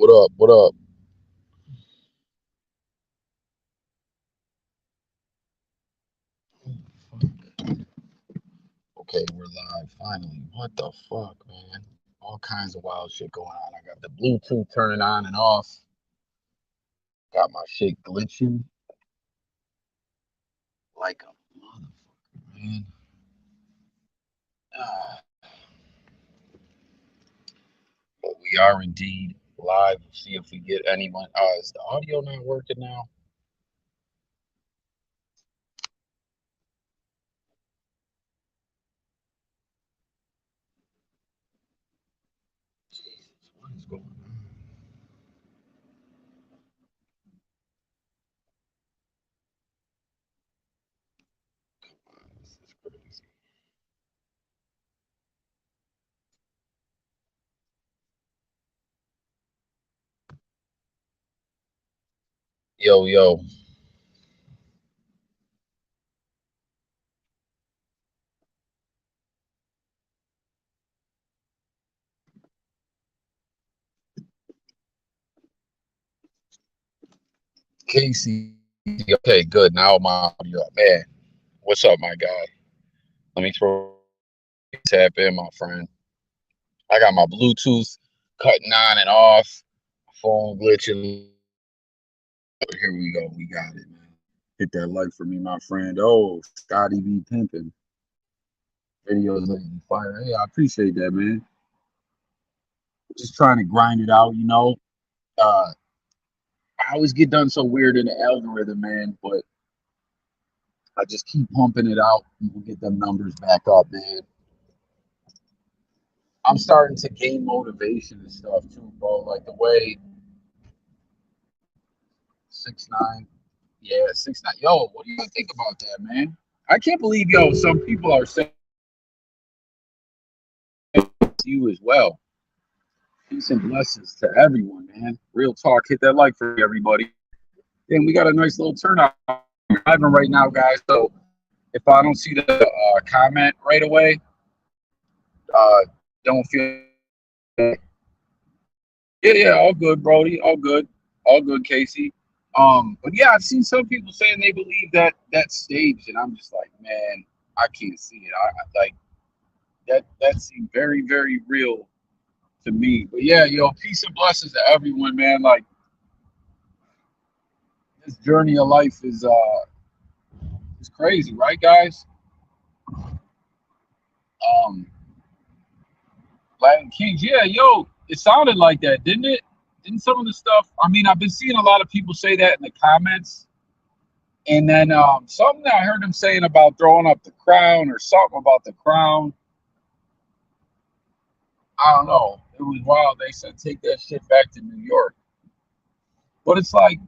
What up? What up? Okay, we're live finally. What the fuck, man? All kinds of wild shit going on. I got the Bluetooth turning on and off. Got my shit glitching like a motherfucker, man. Ah, but we are indeed live. See if we get anyone. Is the audio not working now? Jesus, what is going on? This is crazy. Yo, yo. Casey. Okay, good. Now my audio. Man, what's up, my guy? Let me throw tap in, my friend. I got my Bluetooth cutting on and off, phone glitching. Here we go. We got it, man. Hit that like for me, my friend. Oh, Scotty B pimping. Videos lately fire. Hey, I appreciate that, man. Just trying to grind it out, you know. I always get done so weird in the algorithm, man, but I just keep pumping it out and we'll get them numbers back up, man. I'm starting to gain motivation and stuff too, bro. Like the way 6ix9ine. Yeah, 6ix9ine. Yo, what do you think about that, man? I can't believe, yo, some people are saying to you as well. Peace and blessings to everyone, man. Real talk. Hit that like for everybody. And we got a nice little turnout. I'm driving right now, guys. So if I don't see the comment right away, uh, don't feel. Yeah, all good, Brody. All good, Casey. But yeah, I've seen some people saying they believe that that's staged, and I'm just like, man, I can't see it. I like that seemed very, very real to me. But yeah, yo, peace and blessings to everyone, man. Like this journey of life is crazy, right, guys? Um, Latin Kings, yeah, yo, it sounded like that, didn't it? Didn't some of the stuff? I mean, I've been seeing a lot of people say that in the comments. And then something I heard him saying about throwing up the crown or something about the crown. I don't know. It was wild. They said take that shit back to New York. But it's like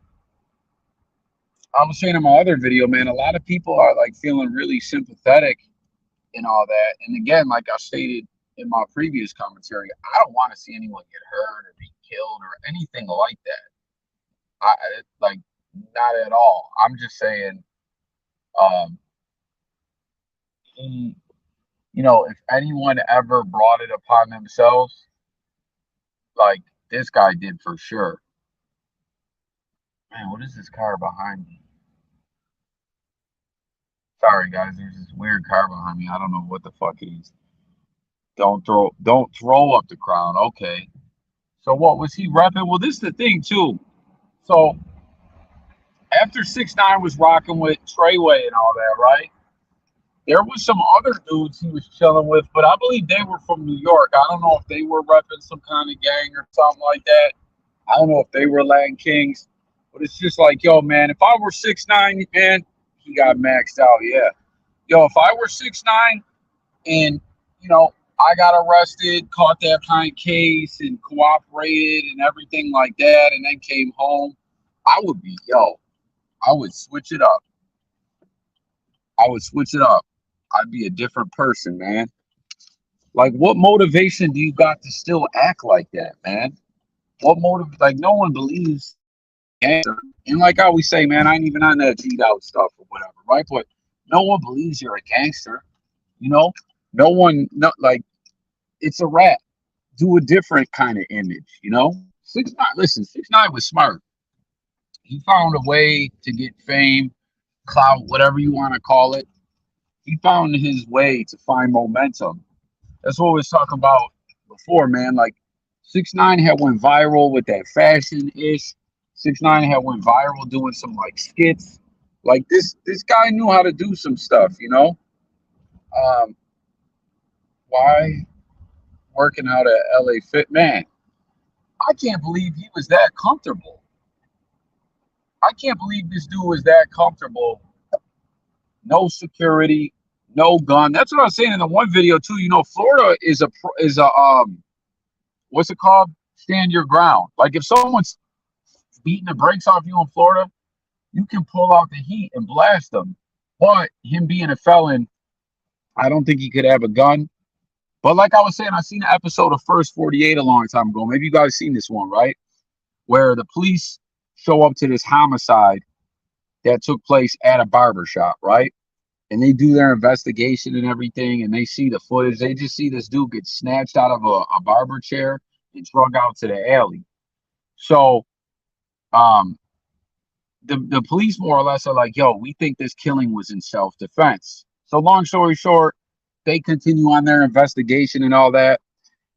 I was saying in my other video, man, a lot of people are like feeling really sympathetic and all that. And again, like I stated in my previous commentary, I don't want to see anyone get hurt or be killed or anything like that. Like not at all. I'm just saying, um, he, if anyone ever brought it upon themselves, like this guy did for sure. Man, what is this car behind me? Sorry guys, there's this weird car behind me. I don't know what the fuck it is. Don't throw up the crowd. Okay. So what was he repping? Well, this is the thing too. So after 6ix9ine was rocking with Treyway and all that, right? There was some other dudes he was chilling with, but I believe they were from New York. I don't know if they were repping some kind of gang or something like that. I don't know if they were Latin Kings, but it's just like, yo, man, if I were 6ix9ine, man, he got maxed out. Yeah. Yo, if I were 6ix9ine and, I got arrested, caught that kind of case and cooperated and everything like that, and then came home, I would be, I would switch it up. I would switch it up. I'd be a different person, man. Like, what motivation do you got to still act like that, man? What motive? Like, no one believes gangster. And like I always say, man, I ain't even on that G'd out stuff or whatever, right? But no one believes you're a gangster, you know? Like, it's a rap. Do a different kind of image, you know? 6ix9ine, listen, 6ix9ine was smart. He found a way to get fame, clout, whatever you want to call it. He found his way to find momentum. That's what we was talking about before, man. Like 6ix9ine had went viral with that fashion ish. 6ix9ine had went viral doing some like skits. Like this guy knew how to do some stuff, you know. Um, why working out at LA Fit, man? I can't believe he was that comfortable. I can't believe this dude was that comfortable. No security, no gun. That's what I was saying in the one video too. You know, Florida is a what's it called? Stand your ground. Like if someone's beating the brakes off you in Florida, you can pull out the heat and blast them. But him being a felon, I don't think he could have a gun. But like I was saying, I seen an episode of First 48 a long time ago. Maybe you guys seen this one, right? Where the police show up to this homicide that took place at a barber shop, right? And they do their investigation and everything, and they see the footage. They just see this dude get snatched out of a barber chair and drug out to the alley. So um, the police more or less are like, yo, we think this killing was in self-defense. So long story short, they continue on their investigation and all that,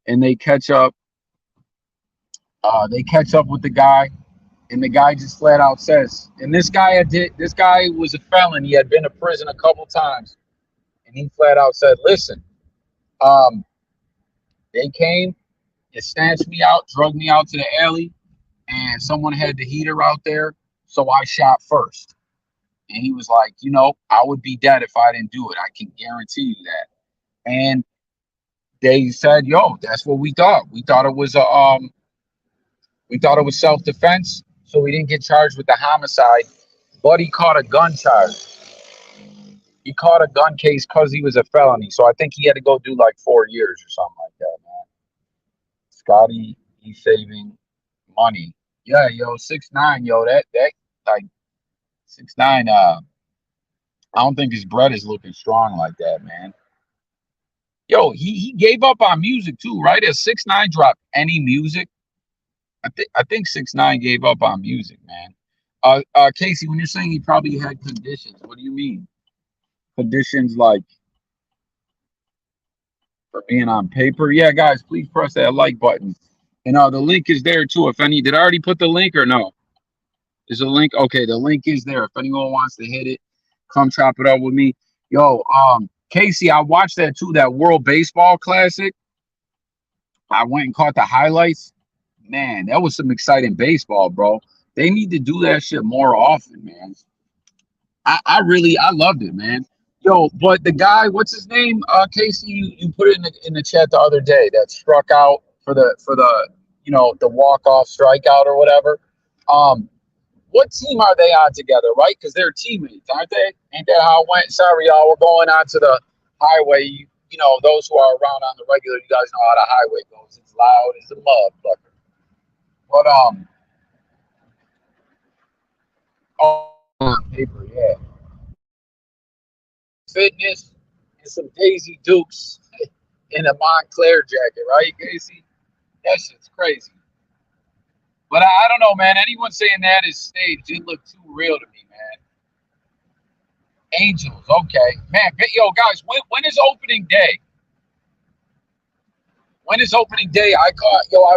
and they catch up. They catch up with the guy, and the guy just flat out says, and this guy was a felon. He had been to prison a couple times, and he flat out said, listen, um, they came, they snatched me out, drugged me out to the alley, and someone had the heater out there, so I shot first. And he was like, you know, I would be dead if I didn't do it. I can guarantee you that. And they said, yo, that's what we thought. We thought it was self-defense, so we didn't get charged with the homicide, but he caught a gun charge. He caught a gun case because he was a felony. So I think he had to go do like 4 years or something like that, man. Scotty, he's saving money. Yeah, yo, 6ix9ine, yo, that like 6ix9ine, I don't think his bread is looking strong like that, man. Yo, he gave up on music too, right? Has 6ix9ine dropped any music? I think 6ix9ine gave up on music, man. Casey, when you're saying he probably had conditions, what do you mean? Conditions like for being on paper? Yeah, guys, please press that like button. And the link is there too. Did I already put the link or no? Is the link okay? The link is there. If anyone wants to hit it, come chop it up with me. Yo, Casey, I watched that too, that World Baseball Classic. I went and caught the highlights. Man, that was some exciting baseball, bro. They need to do that shit more often, man. I loved it, man. Yo, but the guy, what's his name? Casey, you put it in the chat the other day that struck out for the the walk-off strikeout or whatever. What team are they on together, right? Because they're teammates, aren't they? Ain't that how it went? Sorry, y'all. We're going on to the highway. You know, those who are around on the regular, you guys know how the highway goes. It's loud as a mud fucker. But on paper, yeah. Fitness and some Daisy Dukes in a Montclair jacket, right, Casey? That shit's crazy. But I don't know, man. Anyone saying that is staged didn't look too real to me, man. Angels, okay, man. Yo, guys, when is opening day? When is opening day? I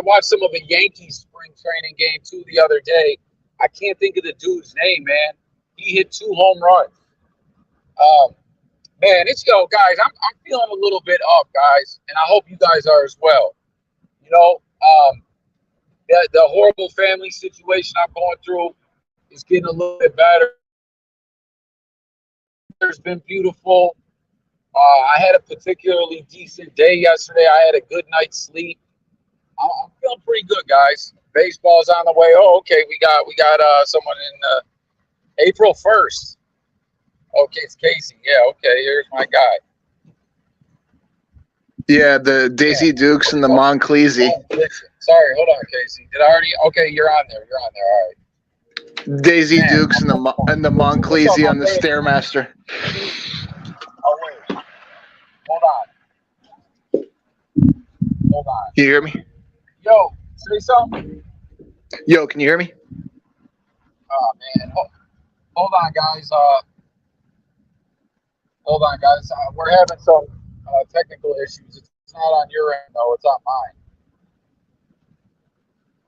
watched some of a Yankees spring training game too the other day. I can't think of the dude's name, man. He hit 2 home runs. Man, guys. I'm feeling a little bit up, guys, and I hope you guys are as well. You know, the horrible family situation I'm going through is getting a little bit better. It's been beautiful. I had a particularly decent day yesterday. I had a good night's sleep. I'm feeling pretty good, guys. Baseball's on the way. Oh, okay. We got someone in April 1st. Okay, it's Casey. Yeah, okay. Here's my guy. Yeah, the Daisy Dukes and the Monclesi. Sorry, hold on, Casey. Did I already? Okay, you're on there. All right. Daisy Dukes and the Monclesi on the Stairmaster. Oh wait, hold on. You hear me? Yo, say something. Yo, can you hear me? Oh man, hold on, guys. Hold on, guys. We're having some technical issues. It's not on your end though. It's on mine.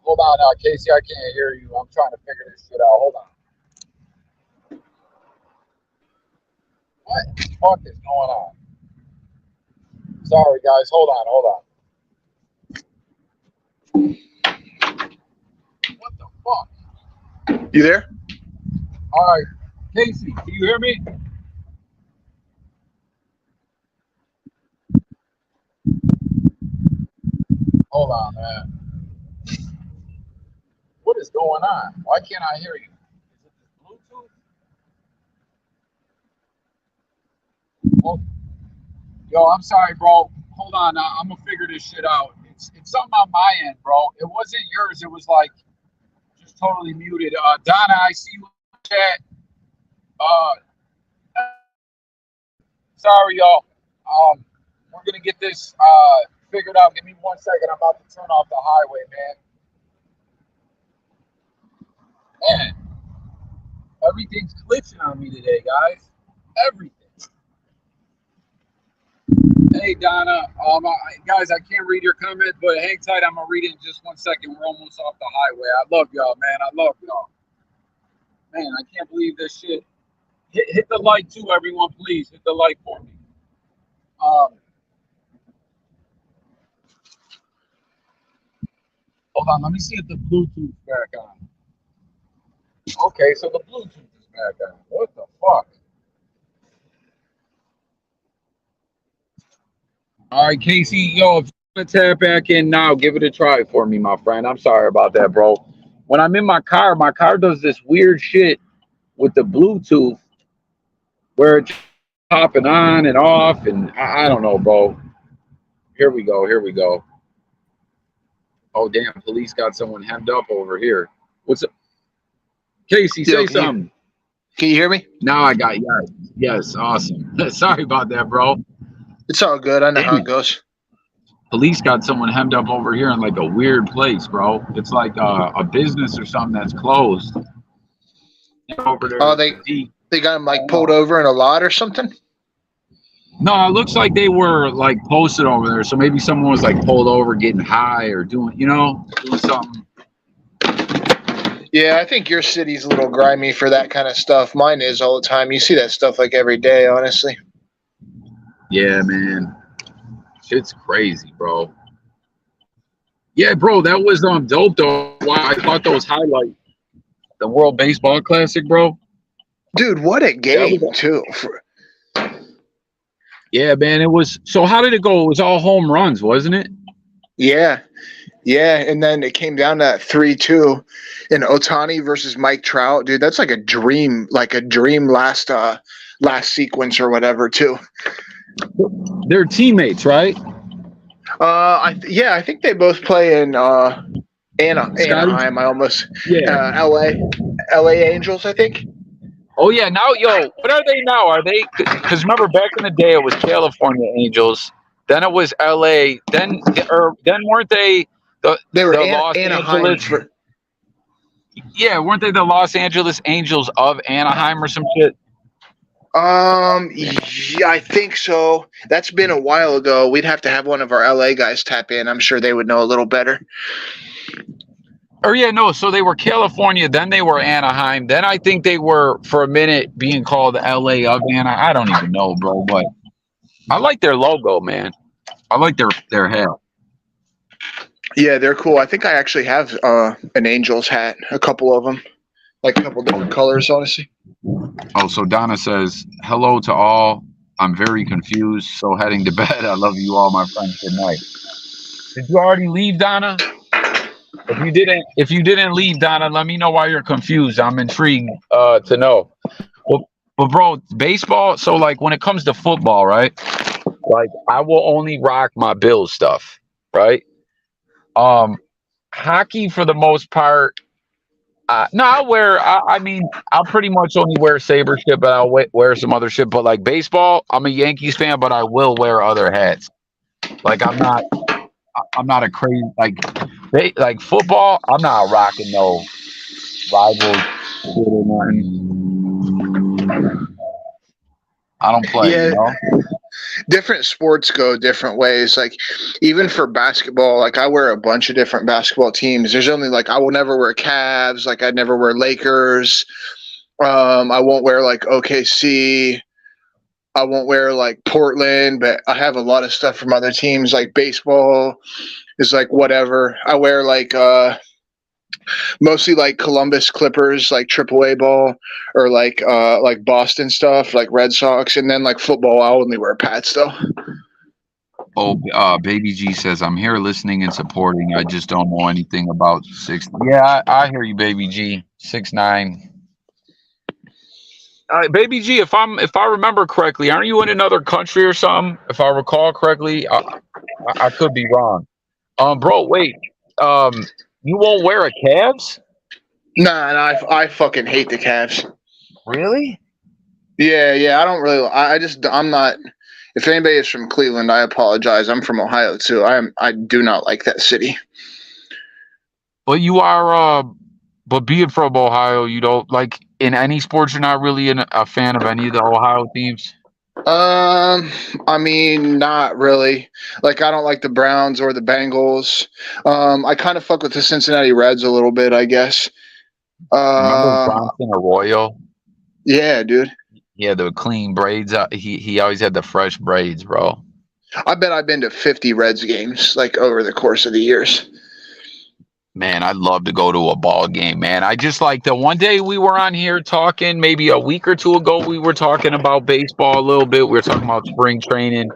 Hold on, Casey. I can't hear you. I'm trying to figure this shit out. Hold on. What the fuck is going on? Sorry, guys. Hold on. What the fuck? You there? All right, Casey, can you hear me? Hold on, man. What is going on? Why can't I hear you? Is it this Bluetooth? Well, yo, I'm sorry, bro. Hold on. I'm gonna figure this shit out. It's something on my end, bro. It wasn't yours. It was like just totally muted. Donna, I see you in the chat. Sorry, y'all. We're gonna get this figured out. Give me 1 second. I'm about to turn off the highway, man. Everything's glitching on me today, guys. Everything. Hey, Donna. Guys, I can't read your comment, but hang tight. I'm gonna read it in just 1 second. We're almost off the highway. I love y'all, man. I love y'all. Man, I can't believe this shit. Hit the like too, everyone. Please hit the like for me. Hold on. Let me see if the Bluetooth's back on. Okay, so the Bluetooth is back on. What the fuck? All right, Casey, yo, if you want to tap back in now, give it a try for me, my friend. I'm sorry about that, bro. When I'm in my car does this weird shit with the Bluetooth where it's popping on and off, and I don't know, bro. Here we go. Oh, damn, police got someone hemmed up over here. What's up? Casey, say something. Can you hear me? Now I got you. Yes, awesome. Sorry about that, bro. It's all good. I know how it goes. Police got someone hemmed up over here in like a weird place, bro. It's like a business or something that's closed. Over there. Oh, they got him like pulled over in a lot or something? No, it looks like they were like posted over there. So maybe someone was like pulled over getting high or doing something. Yeah, I think your city's a little grimy for that kind of stuff. Mine is all the time. You see that stuff like every day, honestly. Yeah, man. Shit's crazy, bro. Yeah, bro, that was dope though. Wow, I caught those highlights. The World Baseball Classic, bro. Dude, what a game too. Yeah, man, it was. So how did it go? It was all home runs, wasn't it? Yeah. Yeah, and then it came down to 3-2 in Ohtani versus Mike Trout. Dude, that's like a dream last sequence or whatever too. They're teammates, right? I think they both play in Anaheim. LA Angels, I think. Oh yeah, now what are they now? Are they? Because remember back in the day it was California Angels, then it was LA, then weren't they? They were Los Anaheim. Angeles. Yeah, weren't they the Los Angeles Angels of Anaheim or some shit? Yeah, I think so. That's been a while ago. We'd have to have one of our LA guys tap in. I'm sure they would know a little better. Or yeah, no. So they were California, then they were Anaheim, then I think they were for a minute being called LA of Anaheim. I don't even know, bro. But I like their logo, man. I like their hat. Yeah, they're cool. I think I actually have an Angels hat, a couple of them, like a couple different colors, honestly. Oh, so Donna says, hello to all. I'm very confused, so heading to bed. I love you all, my friends. Good night. Did you already leave, Donna? If you didn't leave, Donna, let me know why you're confused. I'm intrigued to know. Well, but bro, baseball, so like when it comes to football, right? Like I will only rock my Bills stuff, right? Hockey for the most part. No, I'll wear. I'll pretty much only wear Saber shit, but I'll wear some other shit. But like baseball, I'm a Yankees fan, but I will wear other hats. Like I'm not a crazy like like football, I'm not rocking no rival shit or nothing. I don't play, you Yeah, know. different sports go different ways. Like even for basketball, like I wear a bunch of different basketball teams. There's only like I will never wear Cavs. Like I'd never wear Lakers. I won't wear like OKC. I won't wear like Portland, but I have a lot of stuff from other teams. Like baseball is like whatever. I wear mostly like Columbus Clippers, like AAA ball, or like Boston stuff, like Red Sox, and then like football. I'll only wear Pats though. Oh, Baby G says I'm here listening and supporting. I just don't know anything about six. Yeah, I hear you, Baby G. 6'9". Baby G, if I remember correctly, aren't you in another country or something? If I recall correctly, I could be wrong. Bro, wait. You won't wear a Cavs? Nah, I fucking hate the Cavs. Really? Yeah. I don't really. I'm not. If anybody is from Cleveland, I apologize. I'm from Ohio too. I do not like that city. But you are. But being from Ohio, you don't like in any sports. You're not really a fan of any of the Ohio teams. I mean, not really. Like, I don't like the Browns or the Bengals. I kind of fuck with the Cincinnati Reds a little bit, I guess. Remember Uh, Bronson Arroyo? yeah, dude. He had the clean braids. He always had the fresh braids, bro. I bet I've been to 50 Reds games, like, over the course of the years. Man, I'd love to go to a ball game, man. I just like the one day we were on here talking, maybe a week or two ago, we were talking about baseball a little bit. We were talking about spring training.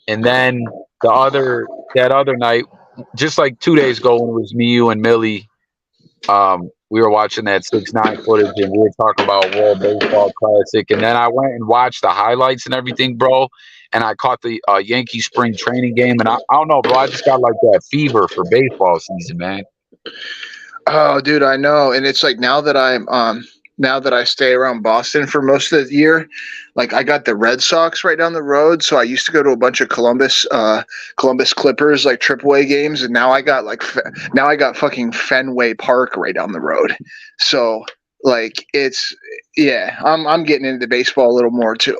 And then that other night, just like 2 days ago when it was me, you, and Millie, we were watching that 6'9" footage and we were talking about World Baseball Classic. And then I went and watched the highlights and everything, bro. And I caught the Yankee spring training game. And I don't know, bro. I just got like that fever for baseball season, man. Oh, dude, I know. And it's like now that I stay around Boston for most of the year, like I got the Red Sox right down the road. So I used to go to a bunch of Columbus Clippers like AAA games, and now I got fucking Fenway Park right down the road. So like I'm getting into baseball a little more too.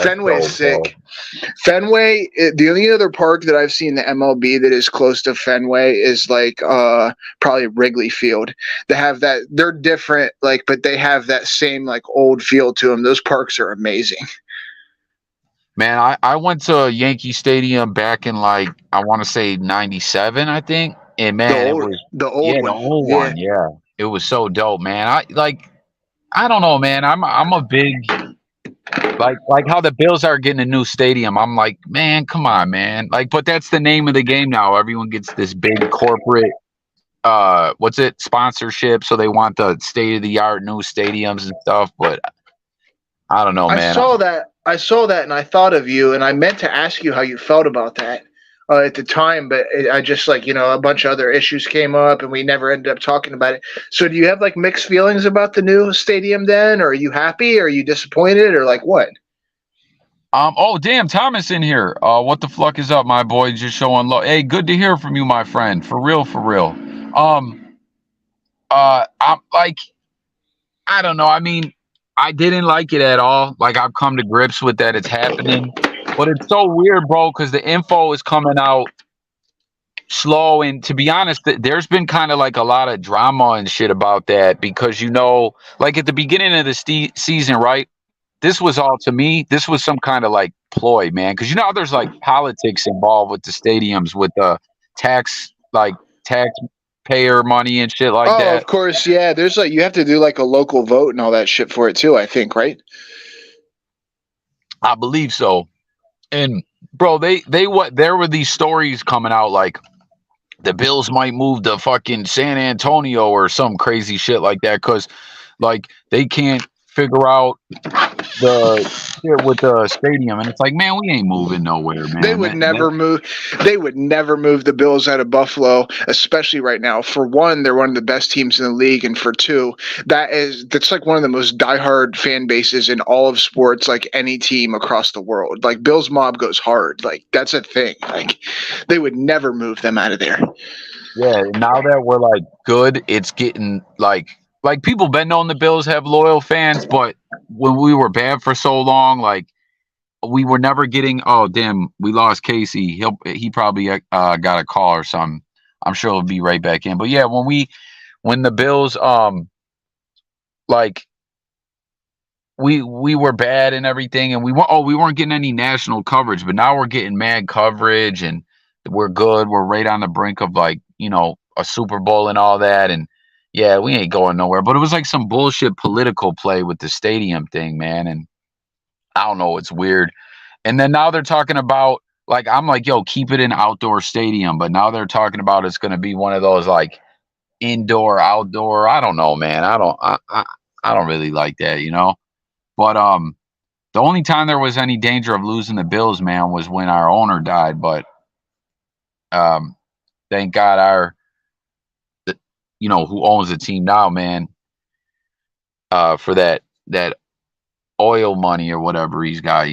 Fenway's sick. Fenway, the only other park that I've seen the MLB that is close to Fenway is like probably Wrigley Field. They're different, like, but they have that same like old feel to them. Those parks are amazing. Man, I went to Yankee Stadium back in like I want to say '97, I think. And man, it was the old the one. old Yeah. one, yeah. It was so dope, man. I don't know, man. I'm a big like how the Bills are getting a new stadium. I'm like, man, come on, man. Like, but that's the name of the game now. Everyone gets this big corporate what's it, sponsorship, so they want the state of the art new stadiums and stuff, but I don't know, man. I saw that and I thought of you, and I meant to ask you how you felt about that at the time, but I just like, a bunch of other issues came up and we never ended up talking about it. So do you have like mixed feelings about the new stadium then? Or are you happy? Or are you disappointed? Or like what? Oh damn, Thomas in here. What the fuck is up, my boy? Just showing love. Hey, good to hear from you, my friend. For real, for real. I'm like, I don't know. I mean, I didn't like it at all. Like, I've come to grips with that. It's happening, but it's so weird, bro, because the info is coming out slow. And to be honest, there's been kind of like a lot of drama and shit about that because, like at the beginning of the season, right? This was all, to me, this was some kind of like ploy, man. Because how there's like politics involved with the stadiums, with the taxpayer money and shit like that. Oh, of course, yeah. There's like you have to do like a local vote and all that shit for it too, I think, right? I believe so. And bro, there were these stories coming out like the Bills might move to fucking San Antonio or some crazy shit like that because like they can't figure out the shit with the stadium, and it's like, man, we ain't moving nowhere, man. They would never move the Bills out of Buffalo, especially right now. For one, they're one of the best teams in the league, and for two, that's like one of the most diehard fan bases in all of sports, like any team across the world. Like Bills mob goes hard. Like that's a thing. Like they would never move them out of there. Yeah, now that we're like good, it's getting like people been knowing the Bills have loyal fans, but when we were bad for so long, like we were never getting. Oh damn, we lost Casey. He probably got a call or something. I'm sure he'll be right back in. But yeah, when the Bills like we were bad and everything, and we weren't getting any national coverage, but now we're getting mad coverage, and we're good. We're right on the brink of like a Super Bowl and all that, and yeah, we ain't going nowhere. But it was like some bullshit political play with the stadium thing, man, and I don't know, it's weird. And then now they're talking about like I'm like, yo, keep it in outdoor stadium, but now they're talking about it's going to be one of those like indoor outdoor. I don't know, man. I don't really like that. But the only time there was any danger of losing the Bills, man, was when our owner died. But um, thank God who owns the team now, man, for that oil money or whatever he's got.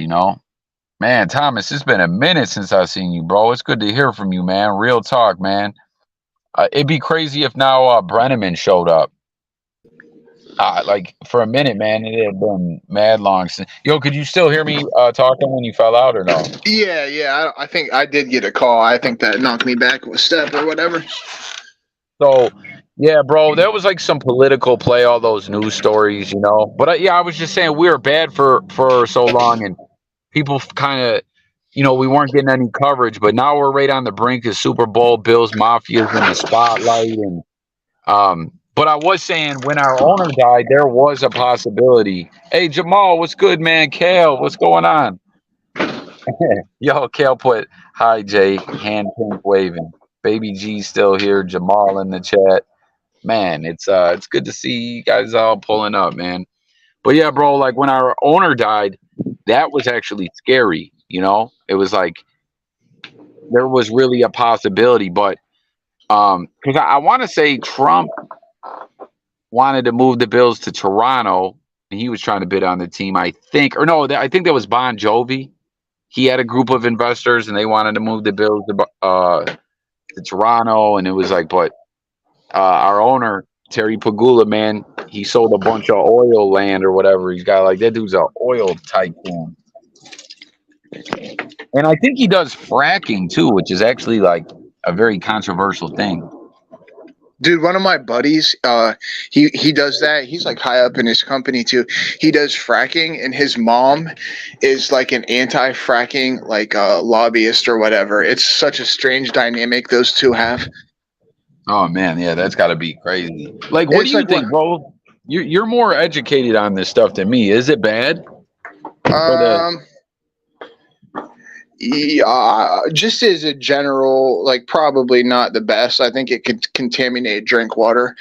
Man, Thomas, it's been a minute since I've seen you, bro. It's good to hear from you, man. Real talk, man. It'd be crazy if now Brenneman showed up. Like for a minute, man, it had been mad long since. Yo, could you still hear me talking when you fell out or no? Yeah. I think I did get a call. I think that knocked me back with step or whatever. So, yeah, bro, there was like some political play, all those news stories. But yeah, I was just saying we were bad for so long, and people kind of, we weren't getting any coverage. But now we're right on the brink of Super Bowl. Bills Mafia's in the spotlight, and but I was saying when our owner died, there was a possibility. Hey, Jamal, what's good, man? Kale, what's going on? Yo, Kale put hi, Jay, hand pink waving. Baby G still here. Jamal in the chat. Man, it's good to see you guys all pulling up, man. But yeah, bro, like when our owner died, that was actually scary. It was like there was really a possibility, but because I want to say Trump wanted to move the Bills to Toronto, and he was trying to bid on the team, I think. Or no, I think that was Bon Jovi. He had a group of investors, and they wanted to move the Bills to Toronto, and it was like, but our owner Terry Pagula, man, he sold a bunch of oil land or whatever. He's got like that dude's an oil tycoon, and I think he does fracking too, which is actually like a very controversial thing. Dude, one of my buddies, he does that. He's like high up in his company too. He does fracking, and his mom is like an anti-fracking like lobbyist or whatever. It's such a strange dynamic those two have. Oh man, yeah, that's got to be crazy. Like, what It's do you like think, bro? You're more educated on this stuff than me. Is it bad? Yeah, just as a general, like probably not the best. I think it could contaminate drink water.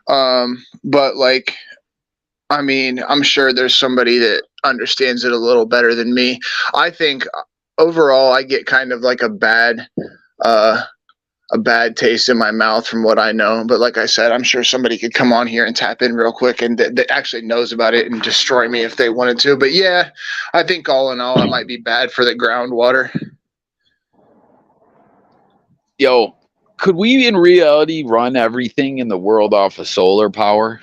But like, I mean, I'm sure there's somebody that understands it a little better than me. I think overall, I get kind of like uh, a bad taste in my mouth from what I know. But like I said, I'm sure somebody could come on here and tap in real quick and that actually knows about it and destroy me if they wanted to. But yeah, I think all in all, it might be bad for the groundwater. Yo, could we in reality run everything in the world off of solar power?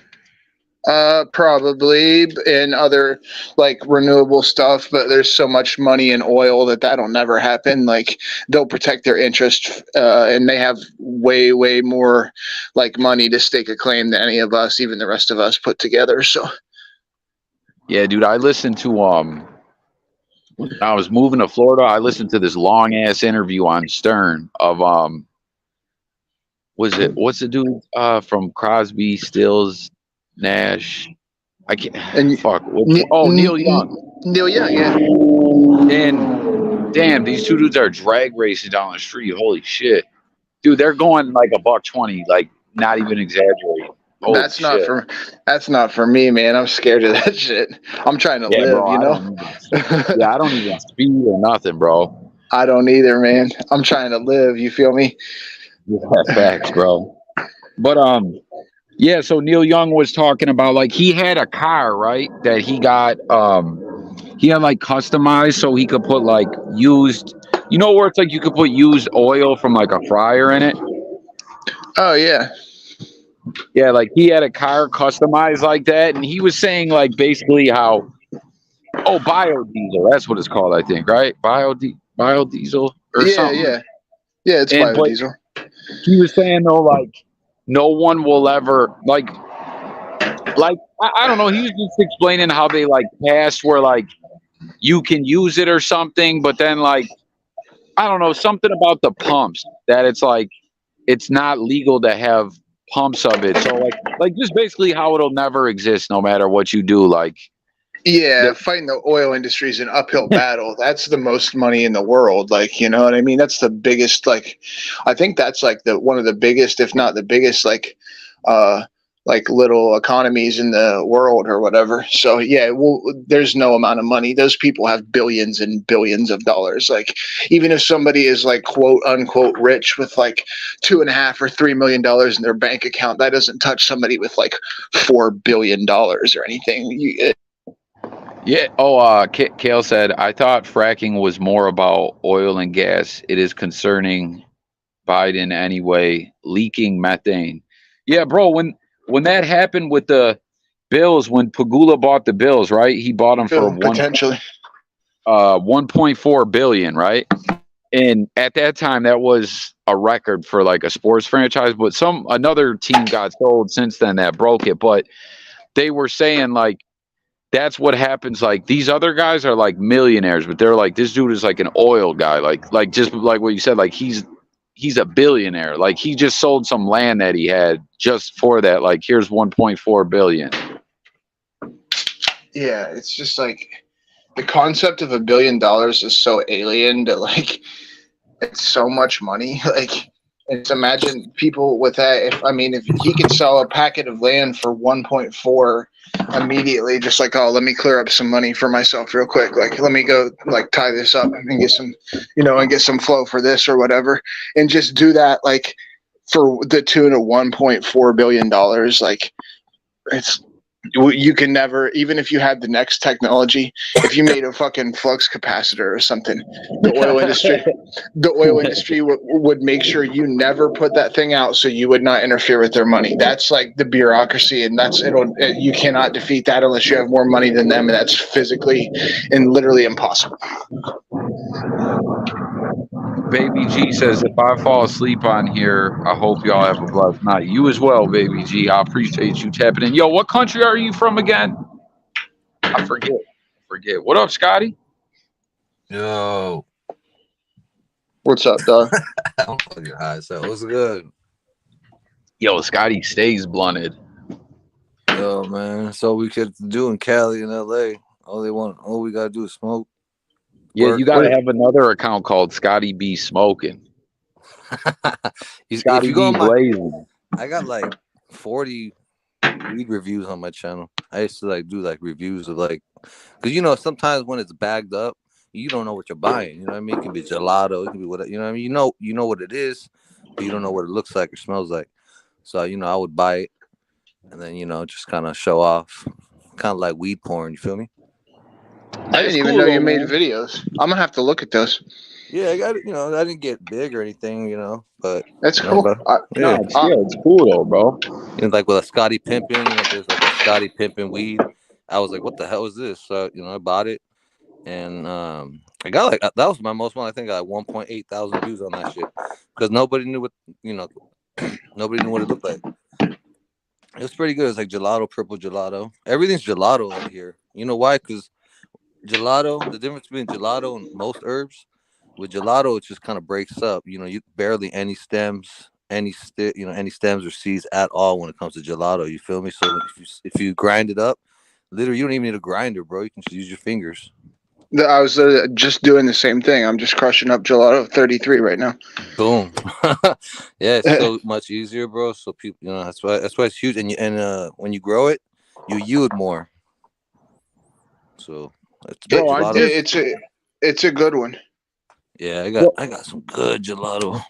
Probably in other like renewable stuff, but there's so much money in oil that'll never happen. Like they'll protect their interest, and they have way more like money to stake a claim than any of us, even the rest of us put together. So Yeah, dude, I listened to when I was moving to Florida, I listened to this long ass interview on Stern of what's the dude from Crosby, Stills, Nash? I can't and fuck. Neil Young. Neil Young, yeah. And damn, these two dudes are drag racing down the street. Holy shit, dude, they're going like $120, like not even exaggerating. Holy That's not shit. that's not for me, man. I'm scared of that shit. I'm trying to Yeah, live, bro. I don't even speed or nothing, bro. I don't either, man. I'm trying to live. You feel me? Yeah, facts, bro. But yeah. So Neil Young was talking about like he had a car, right? That he got he had like customized so he could put like used. Where it's like you could put used oil from like a fryer in it. Oh yeah. Yeah, like he had a car customized like that, and he was saying like basically how biodiesel, that's what it's called, I think, right? Biodiesel or Yeah, something. yeah. Yeah, it's And but biodiesel. he was saying though, like no one will ever I don't know. He was just explaining how they like passed where like you can use it or something, but then like I don't know, something about the pumps that it's like it's not legal to have pumps of it. So like just basically how it'll never exist no matter what you do. Like Yeah, the, fighting the oil industry is an uphill battle. That's the most money in the world. Like, you know what I mean? That's the biggest, like, I think that's like the one of the biggest, if not the biggest, uh, like little economies in the world or whatever. So yeah, well, there's no amount of money. Those people have billions and billions of dollars. Like, even if somebody is like quote unquote rich with like $2.5 or $3 million in their bank account, that doesn't touch somebody with like $4 billion or anything. yeah. Oh, Kale said, I thought fracking was more about oil and gas. It is concerning Biden anyway, leaking methane. Yeah, bro, when that happened with the Bills, when Pagula bought the Bills, right? He bought them for Potentially. 1.4 billion, right? And at that time that was a record for like a sports franchise, but another team got sold since then that broke it. But they were saying like that's what happens. Like these other guys are like millionaires, but they're like this dude is like an oil guy, like just like what you said, like he's a billionaire. Like he just sold some land that he had just for that. Like here's 1.4 billion. Yeah, it's just like the concept of $1 billion is so alien to like it's so much money. Like it's imagine people with that. If he could sell a packet of land for 1.4 immediately, just like, oh, let me clear up some money for myself real quick. Like let me go like tie this up and get some, and get some flow for this or whatever, and just do that like for the tune of $1.4 billion. Like it's you can never, even if you had the next technology, if you made a fucking flux capacitor or something, the oil industry would make sure you never put that thing out so you would not interfere with their money. That's like the bureaucracy, and you cannot defeat that unless you have more money than them, and that's physically and literally impossible. Baby G says, if I fall asleep on here, I hope y'all have a blessed night. You as well, Baby G. I appreciate you tapping in. Yo, what country are you from again? I forget. What up, Scotty? Yo. What's up, dog? I'm fucking high, so what's good? Yo, Scotty stays blunted. Yo, man. So we could do in Cali and LA. All we gotta do is smoke. Yeah, you gotta have another account called Scotty B Smoking. Scotty B Blazing. I got like 40 weed reviews on my channel. I used to like do like reviews of like, because sometimes when it's bagged up, you don't know what you're buying. You know what I mean? It can be gelato, it can be whatever. You know what I mean? You know what it is, but you don't know what it looks like or smells like. So I would buy it, and then just kind of show off, kind of like weed porn. You feel me? I didn't even know you made videos. I'm gonna have to look at those. Yeah, I got it. I didn't get big or anything, but that's cool. It's cool though, bro. Like with a Scotty Pimpin', there's like a Scotty Pimpin' weed. I was like, what the hell is this? So I bought it, and I got like that was my most one. I think I got 1.8 thousand views on that shit because nobody knew what nobody knew what it looked like. It was pretty good. It's like gelato, purple gelato. Everything's gelato out here. You know why? Because gelato, the difference between gelato and most herbs, with gelato, it just kind of breaks up. You barely any stems, any stems or seeds at all when it comes to gelato. You feel me? So if you grind it up, literally, you don't even need a grinder, bro. You can just use your fingers. I was just doing the same thing. I'm just crushing up gelato 33 right now. Boom. Yeah, it's so much easier, bro. So people, that's why it's huge. And when you grow it, you yield more. So it's a good one. Yeah, I got some good gelato.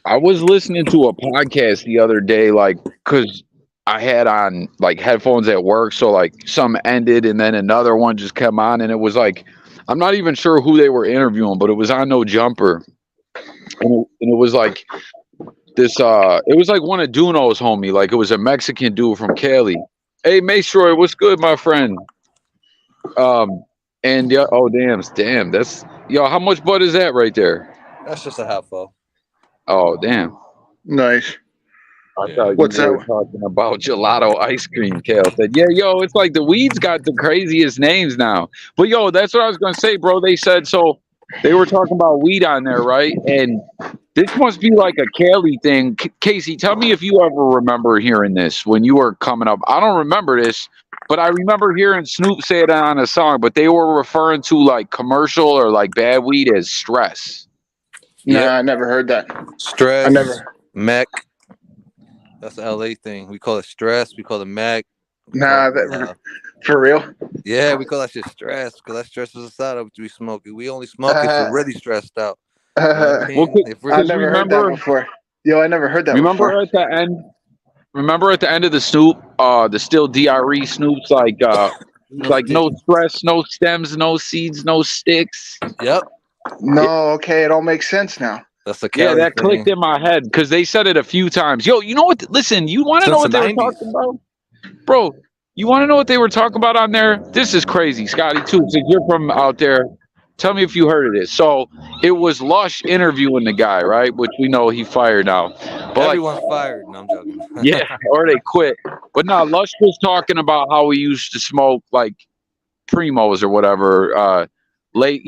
I was listening to a podcast the other day, like, cause I had on like headphones at work, so like some ended and then another one just came on, and it was like I'm not even sure who they were interviewing, but it was on No Jumper, and it was like this it was like one of Duno's homie, like it was a Mexican dude from Cali. Hey, Maestroy, what's good, my friend? And yeah, oh damn, that's yo. How much butt is that right there? That's just a half full. Oh damn. Nice. I Yeah. thought you What's were that? talking about gelato ice cream. Kale said, "Yeah, yo, it's like the weed's got the craziest names now." But yo, that's what I was gonna say, bro. They said so. They were talking about weed on there, right? And this must be like a Cali thing. Casey, tell me if you ever remember hearing this when you were coming up. I don't remember this, but I remember hearing Snoop say it on a song. But they were referring to like commercial or like bad weed as stress. Nah, Yep. I never heard that. Stress. I never. Mech. That's the LA thing. We call it stress. We call it Mech. Nah, for real. Yeah, we call that shit stress because that stresses us out after we smoke it. We only smoke if we're really stressed out. You know what I Well, mean? If we're I never heard that before. Yo, I never heard that remember before. at the end. Remember at the end of the Snoop, the still DRE Snoop's like no stress, no stems, no seeds, no sticks. Yep. No, okay, it all makes sense now. That's the Yeah, Cali that thing. clicked in my head because they said it a few times. Yo, you know what? Listen, you want to know Since what the they were 90s. talking about, bro? You want to know what they were talking about on there? This is crazy, Scotty. Too, since you're from out there, tell me if you heard of this. So it was Lush interviewing the guy, right? Which we know he fired now, but like, Everyone's fired. No, I'm joking. yeah, or they quit. But no, Lush was talking about how he used to smoke like primos or whatever, late,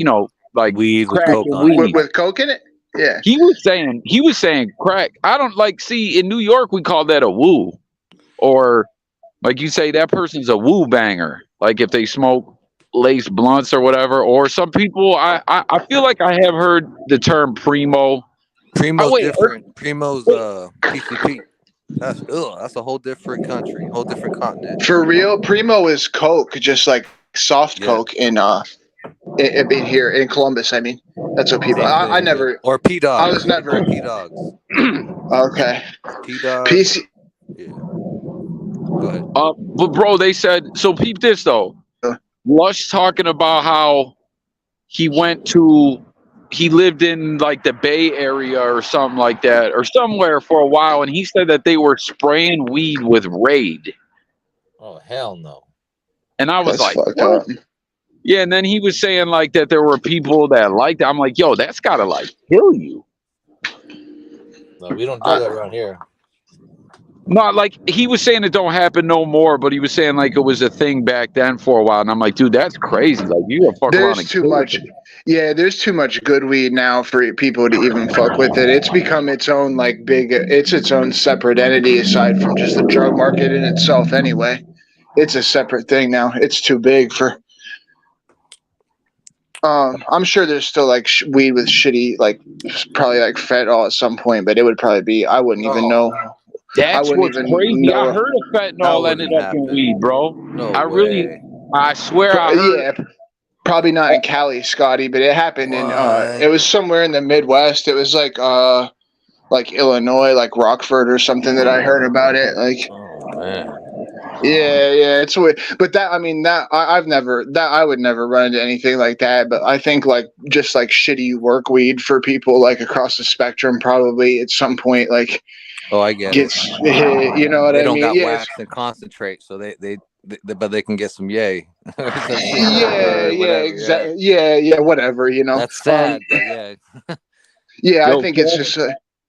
like Weed with crack coke and on it. weed. With coke in it? Yeah. He was saying crack. I don't like see in New York we call that a woo, or like you say that person's a woo banger. Like if they smoke lace blunts or whatever, or some people I feel like I have heard the term primo. Primo's wait, different. Primo's PCP. That's a whole different country, whole different continent. For real, primo is coke, just like soft coke in here in Columbus. I mean, that's what people. I never. Or P dogs. I was never. P dogs. Okay. P dogs. PC. Yeah. Go ahead. But bro, they said so. Peep this though. Lush talking about how he lived in like the Bay Area or something like that, or somewhere for a while, and he said that they were spraying weed with Raid. Oh hell no! And I was That's like, fucked up. yeah. And then he was saying like that there were people that liked it. I'm like, yo, that's gotta like kill you. No, we don't do that around here. Not like he was saying it don't happen no more, but he was saying like it was a thing back then for a while, and I'm like, dude, that's crazy. Like you gonna fuck around. There's too much. Yeah, there's too much good weed now for people to even fuck with it. It's become its own like it's its own separate entity aside from just the drug market in itself. Anyway, it's a separate thing now. It's too big for. I'm sure there's still like weed with shitty, like probably like fentanyl at some point, but it would probably be. I wouldn't even know. That's what's crazy. Know. I heard of fentanyl ended up in weed, bro. No way. I swear I heard. Yeah, probably not in Cali, Scotty, but it happened in. It was somewhere in the Midwest. It was like Illinois, like Rockford or something that I heard about it. Like, oh man. Yeah, it's weird. But I would never run into anything like that. But I think like just like shitty work weed for people like across the spectrum probably at some point like. Oh, I get it. You know what I mean? They don't got wax and concentrate, so but they can get some yay. Exactly. Yeah, whatever. You know. That's sad, but yeah. Yeah, I think it's just.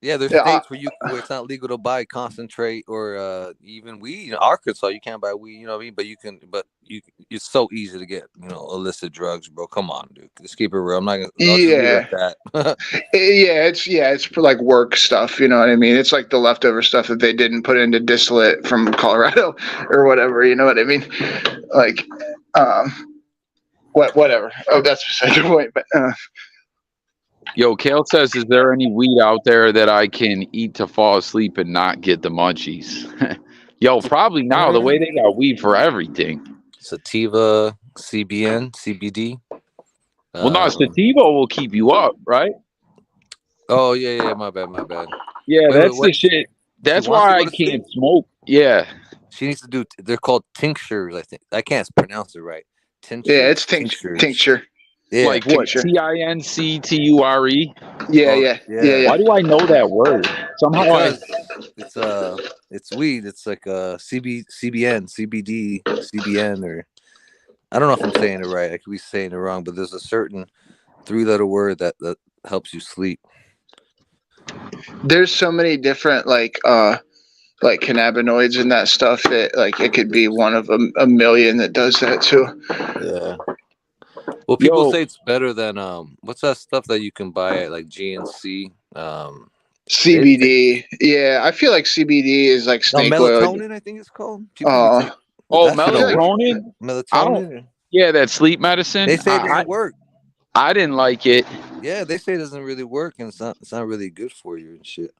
There's states where it's not legal to buy concentrate or even weed. In Arkansas, you can't buy weed. You know what I mean? But you can. It's so easy to get illicit drugs, bro. Come on, dude. Let's keep it real. I'm not gonna. That. It's for like work stuff. You know what I mean? It's like the leftover stuff that they didn't put into distillate from Colorado or whatever. You know what I mean? Like, whatever. Oh, that's beside the point. But. Yo, Kale says, is there any weed out there that I can eat to fall asleep and not get the munchies? Yo, probably now. The way they got weed for everything. Sativa, CBN, CBD. Well, no, sativa will keep you up, right? Oh, yeah. My bad. Yeah, that's the shit. That's why I can't smoke. Yeah. She needs to do, they're called tinctures, I think. I can't pronounce it right. Tinctures. Yeah, it's tincture. Yeah, like what? TINCTURE? Yeah. Why do I know that word? Somehow because it's weed. It's like CBN, CBD, CBN, or I don't know if I'm saying it right. I could be saying it wrong, but there's a certain 3-letter word that helps you sleep. There's so many different like cannabinoids and that stuff that like it could be one of a million that does that too. Yeah. Well, people Yo, say it's better than what's that stuff that you can buy at like GNC? CBD. Yeah, I feel like CBD is like No, snake oil. melatonin, I think it's called. People be taking, but oh, that shit don't work. melatonin. I don't. Melatonin. Yeah, that sleep medicine. They say it doesn't work. I didn't like it. Yeah, they say it doesn't really work, and it's not really good for you and shit.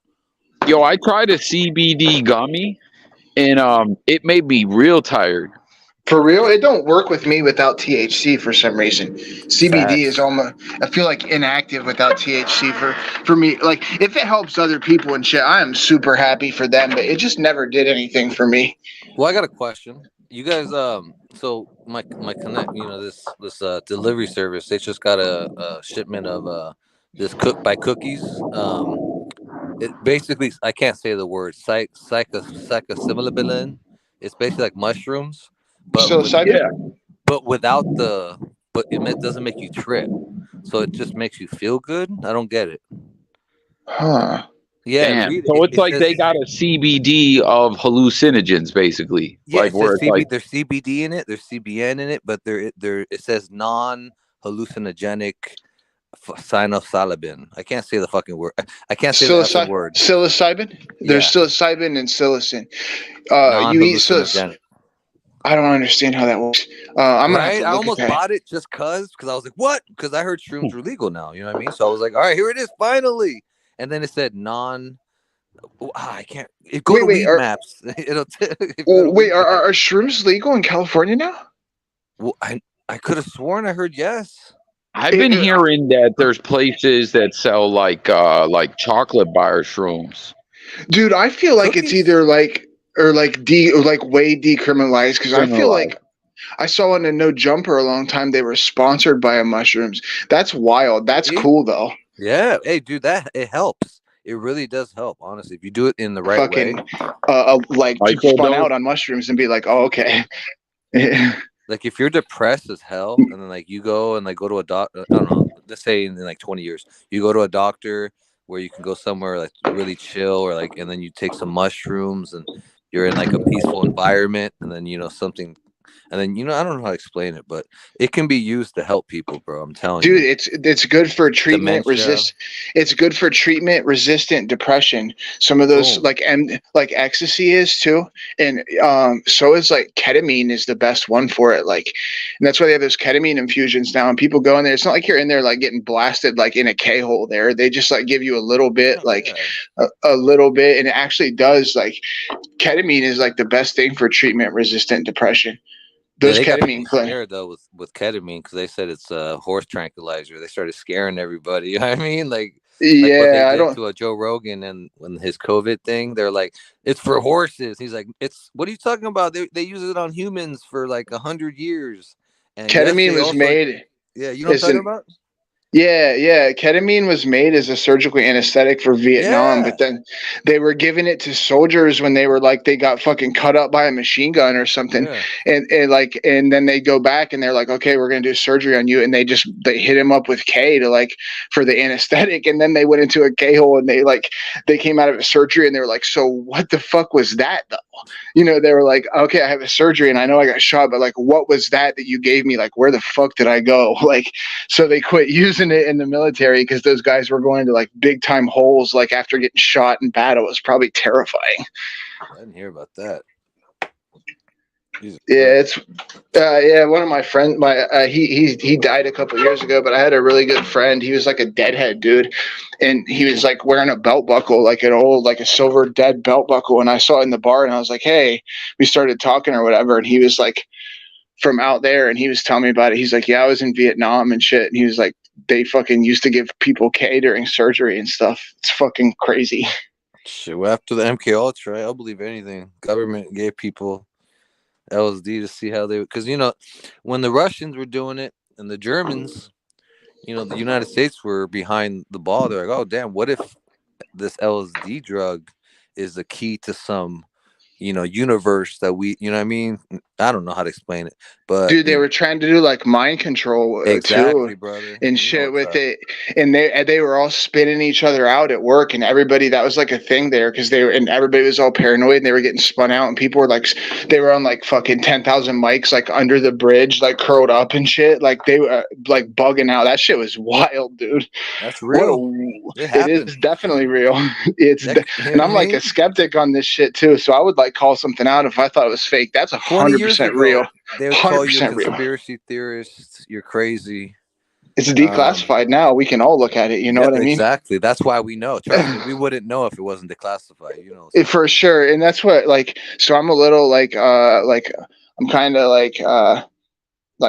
Yo, I tried a CBD gummy, and it made me real tired. For real, it don't work with me without THC for some reason. CBD is Facts. almost, I feel like inactive without THC for me. Like if it helps other people and shit, I am super happy for them, but it just never did anything for me. Well, I got a question. You guys, so my connect, this delivery service, they just got a shipment of this cooked by cookies. It basically, I can't say the word psilocybin. It's basically like mushrooms, but Psilocybin? without but it doesn't make you trip, so it just makes you feel good. I don't get it. Huh. Yeah, Damn. So it's like they got a CBD of hallucinogens, basically. Yeah, like where it's like there's CBD in it, there's CBN in it, but there it says non-hallucinogenic psilocybin. I can't say the fucking word. I can't say the word. Psilocybin? There's psilocybin and psilocin. You eat psilocybin. I don't understand how that works. I'm gonna have to look I almost at that. bought it just because I was like, what? Because I heard shrooms were legal now. You know what I mean? So I was like, all right, here it is, finally. And then it said I can't. Go to Weed Maps. It'll wait, are shrooms legal in California now? Well, I could have sworn I heard yes. I've been hearing that there's places that sell like chocolate bar shrooms. Dude, I feel like it's either like way decriminalized because I feel like I saw on a No Jumper a long time they were sponsored by mushrooms. That's wild. That's cool though. Yeah. Hey, dude, it helps. It really does help, honestly. If you do it in the right way. Just spun out on mushrooms and be like, oh, okay. Like if you're depressed as hell, and then like you go and like go to a doctor, I don't know, let's say in like 20 years, you go to a doctor where you can go somewhere like really chill, or like, and then you take some mushrooms and you're in like a peaceful environment, and then something. And then I don't know how to explain it, but it can be used to help people, bro. I'm telling you, dude. It's good for treatment It's good for treatment resistant depression. Some of those like ecstasy is too, and so is like ketamine is the best one for it. Like, and that's why they have those ketamine infusions now. And people go in there. It's not like you're in there like getting blasted like in a K-hole. There, they just like give you a little bit, a little bit, and it actually does like ketamine is like the best thing for treatment resistant depression. Those ketamine scared though with ketamine because they said it's a horse tranquilizer. They started scaring everybody. You know what I mean? Like what they did to a Joe Rogan and when his COVID thing, they're like, it's for horses. He's like, what are you talking about? They use it on humans for like 100 years. And ketamine was made. Yeah, you know what I'm talking about? Yeah. Ketamine was made as a surgical anesthetic for Vietnam, but then they were giving it to soldiers when they were like they got fucking cut up by a machine gun or something, and then they go back and they're like, okay, we're gonna do surgery on you, and they hit him up with K to like for the anesthetic, and then they went into a K hole and they came out of a surgery and they were like, so what the fuck was that though? They were like, okay, I have a surgery and I know I got shot, but like, what was that you gave me? Like, where the fuck did I go? Like, so they quit using it in the military because those guys were going to like big time holes like after getting shot in battle. It was probably terrifying. I didn't hear about that. It's one of my friends, he died a couple years ago, but I had a really good friend. He was like a deadhead dude, and he was like wearing a belt buckle, like an old, like a silver dead belt buckle, and I saw it in the bar and I was like, hey, we started talking or whatever, and he was like from out there and he was telling me about it. He's like, yeah, I was in Vietnam and shit, and he was like, they fucking used to give people K during surgery and stuff. It's fucking crazy. Shit, well, after the MK Ultra, I'll believe anything. Government gave people LSD to see how they, because when the Russians were doing it and the Germans, the United States were behind the ball. They're like, oh damn, what if this LSD drug is the key to some, universe that we, you know what I mean? I don't know how to explain it, but Dude, they were trying to do like mind control too exactly, brother. and You know shit what's with up. it, and they were all spinning each other out at work, and everybody, that was like a thing there because they were, and everybody was all paranoid, and they were getting spun out, and people were like, they were on like fucking 10,000 mics like under the bridge, like curled up and shit, like they were like bugging out. That shit was wild, dude. That's What real. It it happened. is definitely real. It's That, you know and what I'm I like a mean? skeptic on this shit too, so I would like call something out if I thought it was fake. That's 20 years 100% real. ago, they would call you a 100% real. conspiracy theorist. You're crazy. It's Um, declassified now. We can all look at it. You know yeah, what I mean? exactly. That's why we know. Trust me, we wouldn't know if it wasn't declassified. You know. For sure. And that's what like. So I'm a little like I'm kind of like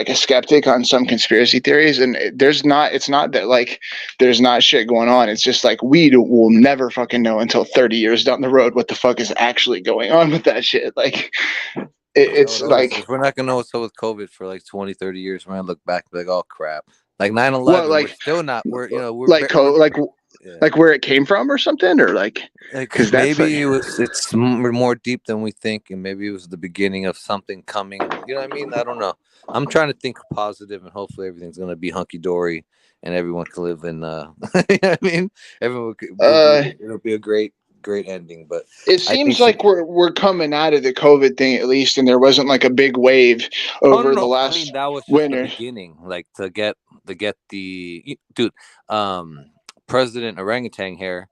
a skeptic on some conspiracy theories, and there's not. It's not that like there's not shit going on. It's just like will never fucking know until 30 years down the road what the fuck is actually going on with that shit. Like So it's it always like is. We're not gonna know what's up with COVID for like 20, 30 years. We're gonna look back and be like, oh crap. Like what 9/11, we're still not. like Yeah. like where it came from or something, or like Like because that's like maybe it's more deep than we think, and maybe it was the beginning of something coming. You know what I mean? I don't know. I'm trying to think positive, and hopefully everything's gonna be hunky dory, and everyone can live in. You know what I mean? Everyone will be. uh It'll be a great ending. But it I think seems like we're coming out of the COVID thing at least, and there wasn't like a big wave Oh no, over the no. I mean last that was just the winter. beginning. Like to get dude, President Orangutan here,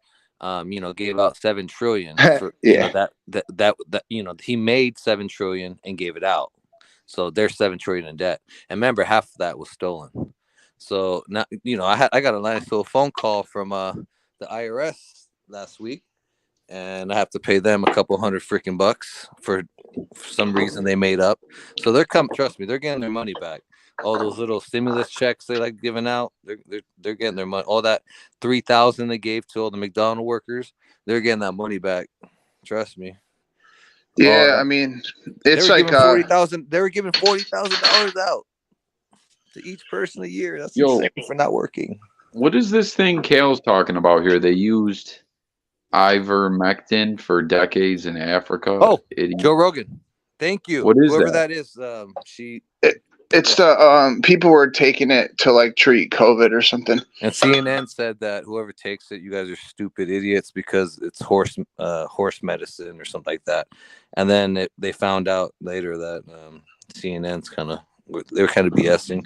gave out 7 trillion for Yeah, he made 7 trillion and gave it out. So there's 7 trillion in debt. And remember, half of that was stolen. So now I got a nice little phone call from the IRS last week, and I have to pay them a couple hundred freaking bucks for some reason they made up. So trust me, they're getting their money back. All those little stimulus checks they like giving out, they're getting their money. All that 3,000 they gave to all the McDonald workers, they're getting that money back. Trust me. All yeah. I that. mean, They it's were like giving 40,000. They were giving $40,000 out to each person a year. That's Yo, insane for not working. what is this thing Kale's talking about here? They used ivermectin for decades in Africa. Oh, Joe Rogan. Thank you. What is Whoever that? that is, she. it's Yeah. the people were taking it to like treat COVID or something. And CNN said that whoever takes it, you guys are stupid idiots because it's horse medicine or something like that. And then they found out later that CNN's they were kind of BSing,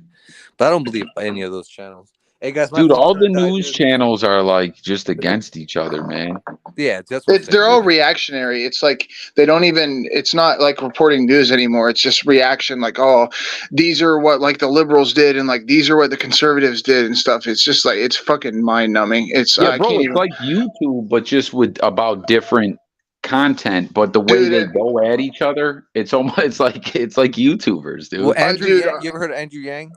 but I don't believe any of those channels. Hey guys, my Dude, phone's all gonna the die, news dude. channels are like just against each other, man. Yeah, that's what I'm saying, They're all dude. reactionary. It's like they don't even. It's not like reporting news anymore. It's just reaction. Like, oh, these are what like the liberals did, and like these are what the conservatives did and stuff. It's just like it's fucking mind numbing. It's Yeah, I bro, can't it's even. like YouTube, but just with about different content. But the way Dude, they go at each other, it's almost it's like YouTubers, Well, dude. Andrew dude, Yang, you ever heard of Andrew Yang?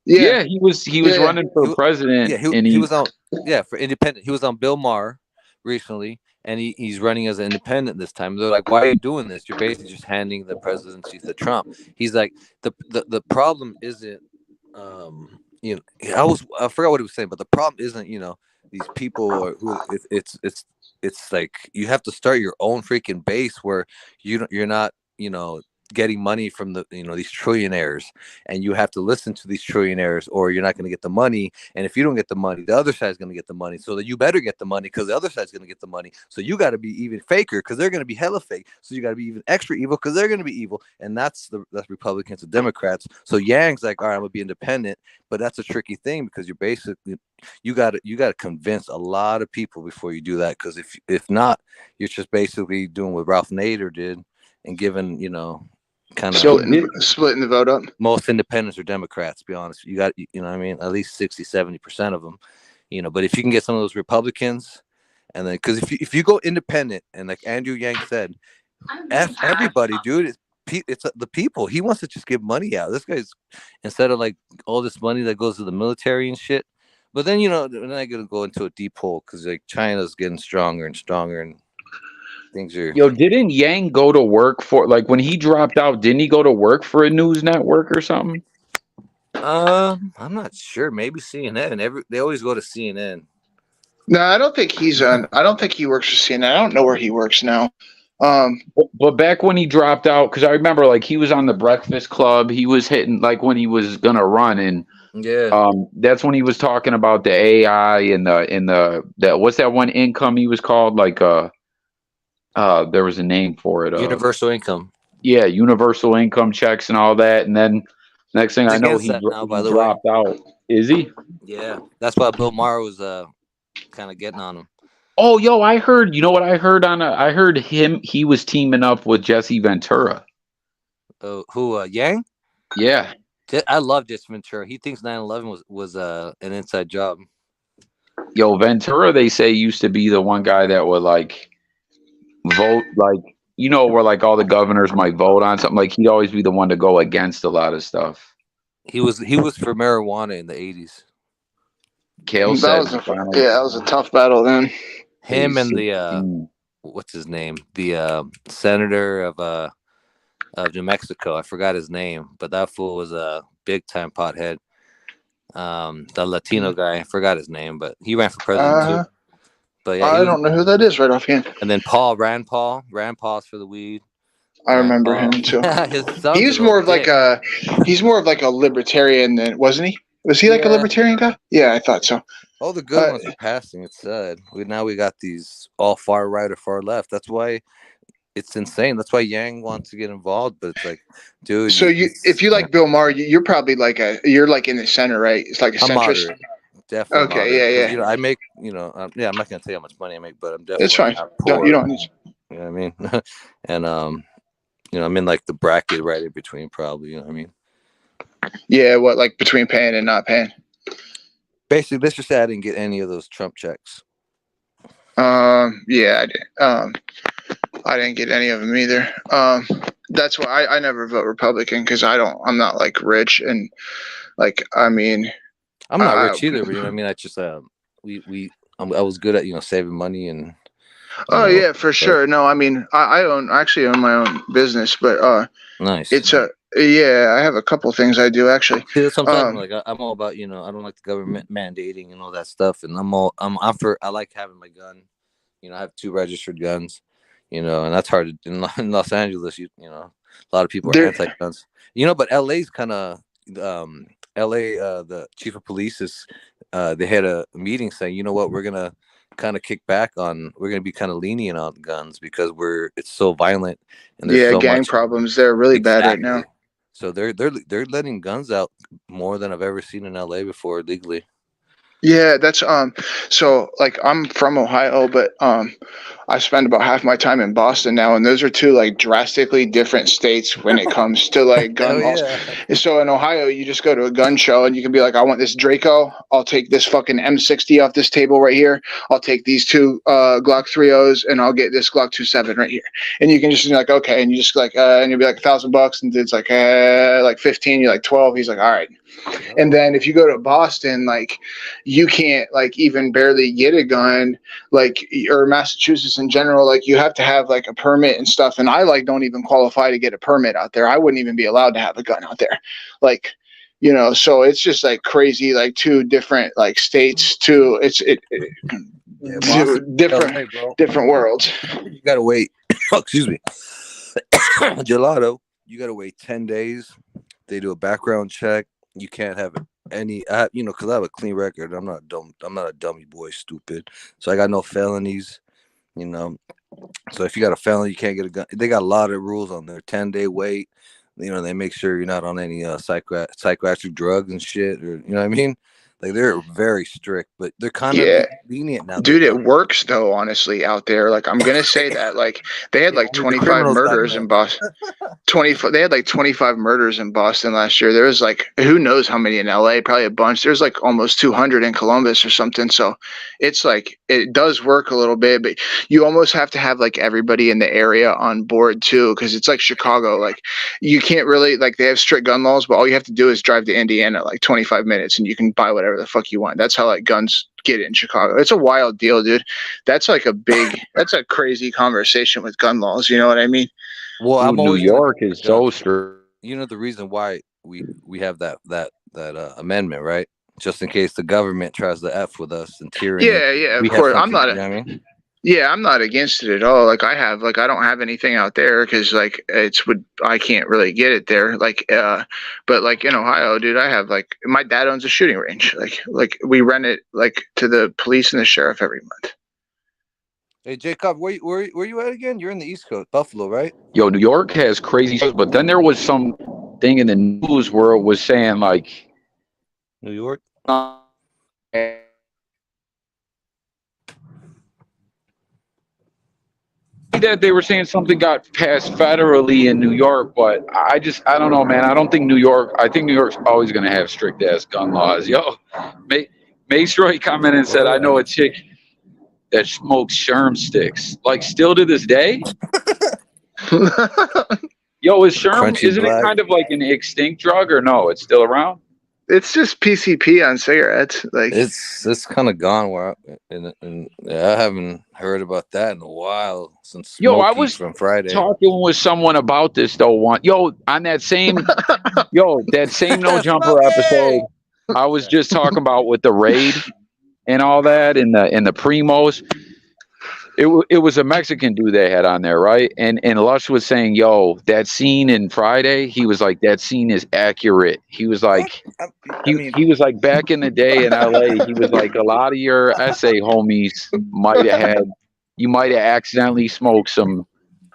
yeah, Yeah, he was yeah, running for president, Yeah, he and he he was on for independent. He was on Bill Maher recently, and he's running as an independent this time. They're like, "Why are you doing this? You're basically just handing the presidency to Trump." He's like, "The problem isn't, I forgot what he was saying, but the problem isn't these people who it's like you have to start your own freaking base where you're not getting money from these trillionaires, and you have to listen to these trillionaires or you're not going to get the money. And if you don't get the money, the other side's going to get the money, so that you better get the money because the other side's going to get the money. So you got to be even faker because they're going to be hella fake, so you got to be even extra evil because they're going to be evil. And that's Republicans and Democrats. So Yang's like, all right, I'm gonna be independent, but that's a tricky thing because you're basically you got to convince a lot of people before you do that, because if not, you're just basically doing what Ralph Nader did and giving kind of splitting the vote up. most independents are Democrats, to be honest. You got, what I mean, at least 60-70% of them, but if you can get some of those Republicans, and then, because if you go independent, and like Andrew Yang said, everybody, dude, it's the people. He wants to just give money out. This guy's, instead of like all this money that goes to the military and shit. But then, then I gotta go into a deep hole because like China's getting stronger and stronger, and things are. Yo, didn't Yang go to work for, like, when he dropped out, didn't he go to work for a news network or something? I'm not sure. Maybe CNN. They always go to CNN. No, I don't think he's on. I don't think he works for CNN. I don't know where he works now. But back when he dropped out, because I remember like he was on the Breakfast Club. He was hitting like when he was gonna run, and Yeah. that's when he was talking about the AI and the that what's that one income he was called like there was a name for it. Universal income. Yeah, universal income checks and all that. And then next thing He's I know, against that now, by he the way. dropped out. Is he? Yeah. That's why Bill Maher was kind of getting on him. Oh, yo, I heard. You know what I heard I heard him. He was teaming up with Jesse Ventura. Who? Yang? Yeah. I love Jesse Ventura. He thinks 9/11 was an inside job. Yo, Ventura, they say used to be the one guy that would like vote, like where like all the governors might vote on something. Like he'd always be the one to go against a lot of stuff. He was for marijuana in the 80s. Kale that said, was that was a tough battle then. Him and the what's his name? The senator of New Mexico. I forgot his name, but that fool was a big time pothead. The Latino guy, I forgot his name, but he ran for president too. But yeah, I don't know who that is right offhand. And then Rand Paul's for the weed. I remember him too. He's more of like a libertarian than, wasn't he? Was he like a libertarian guy? Yeah, I thought so. All the good ones are passing. It's sad. Now we got these all far right or far left. That's why it's insane. That's why Yang wants to get involved, but it's like, dude. So if you like Bill Maher, you're probably you're like in the center, right? It's like a centrist. Moderate. Definitely. Okay, moderate. yeah. I make, I'm not gonna tell you how much money I make, but I'm definitely. It's fine. Poor, you don't need. You know what I mean? And I'm in like the bracket right in between, probably. You know what I mean? Yeah, what, like between paying and not paying? Basically, let's just say I didn't get any of those Trump checks. Yeah, I did. I didn't get any of them either. That's why I never vote Republican, because I'm not like rich, and like, I mean, I'm not rich either, but you know what I mean? I just I was good at saving money and. Yeah, for sure. No, I mean, I actually own my own business, but nice. It's I have a couple things I do actually. See, sometimes like I'm all about I don't like the government mandating and all that stuff, and I like having my gun. I have 2 registered guns, and that's hard in Los Angeles. A lot of people are anti-guns. But LA's kind of LA. The chief of police they had a meeting saying, you know what, we're gonna kind of kick back on. We're gonna be kind of lenient on guns because it's so violent and there's so gang much problems. They're really bad right now. So they're letting guns out more than I've ever seen in LA before legally. Yeah, that's so like I'm from Ohio, but I spend about half my time in Boston now, and those are 2 like drastically different states when it comes to like gun laws. Yeah. So in Ohio, you just go to a gun show and you can be like, I want this Draco, I'll take this fucking M60 off this table right here, I'll take these 2 Glock 3.0s, and I'll get this Glock 2.7 right here. And you can just be like, okay, and you just like and you'll be like $1,000, and it's like 15, you're like 12. He's like, all right. And then if you go to Boston, like you can't like even barely get a gun, like, or Massachusetts in general, like you have to have like a permit and stuff. And I don't even qualify to get a permit out there. I wouldn't even be allowed to have a gun out there. Like, so it's just like crazy, like 2 different like states too. Different worlds. You gotta wait. Oh, excuse me. Gelato. You gotta wait 10 days. They do a background check. You can't have any, because I have a clean record. I'm not dumb. I'm not a dummy boy, stupid. So I got no felonies, So if you got a felony, you can't get a gun. They got a lot of rules on there. 10-day wait. They make sure you're not on any psychoactive drugs and shit, or you know what I mean. Like they're very strict, but they're kind of lenient now. Dude, it works though, honestly, out there. Like I'm gonna say that. Like they had like 25 murders in Boston. They had like 25 murders in Boston last year. There was like who knows how many in LA, probably a bunch. There's like almost 200 in Columbus or something. So it's like it does work a little bit, but you almost have to have like everybody in the area on board too, because it's like Chicago. Like you can't really like they have strict gun laws, but all you have to do is drive to Indiana like 25 minutes and you can buy whatever the fuck you want. That's how like guns get in Chicago. It's a wild deal, dude. That's like that's a crazy conversation with gun laws. You know what I mean? Well, I'm New York is so strict. The reason why we have that amendment, right? just in case the government tries to F with us and tyranny. Yeah, We of have course. I'm something, not. you know what I mean? Yeah, I'm not against it at all. Like I don't have anything out there because I can't really get it there. But like in Ohio, dude, I have like my dad owns a shooting range. Like we rent it like to the police and the sheriff every month. Hey, Jacob, where you at again? You're in the East Coast, Buffalo, right? Yo, New York has crazy shows, but then there was some thing in the news where it was saying like New York. that they were saying something got passed federally in New York, but I don't know, man. I don't think New York. I think New York's always going to have strict ass gun laws. Yo, Maestroy commented and said, "I know a chick that smokes sherm sticks. Like still to this day." Yo, is sherm? Crunchy Isn't it black. kind of like an extinct drug, or no? It's still around. It's just PCP on cigarettes. Like It's kind of gone. And I haven't heard about that in a while since Yo, I Smokey was from Friday. talking with someone about this though. On that same No Jumper episode, I was just talking about with the raid and all that in the Primos. It was a Mexican dude they had on there, right? And Lush was saying, "Yo, that scene in Friday." He was like, "That scene is accurate." He was like, he was like, back in the day in LA, he was like, a lot of your SA homies you might have accidentally smoked some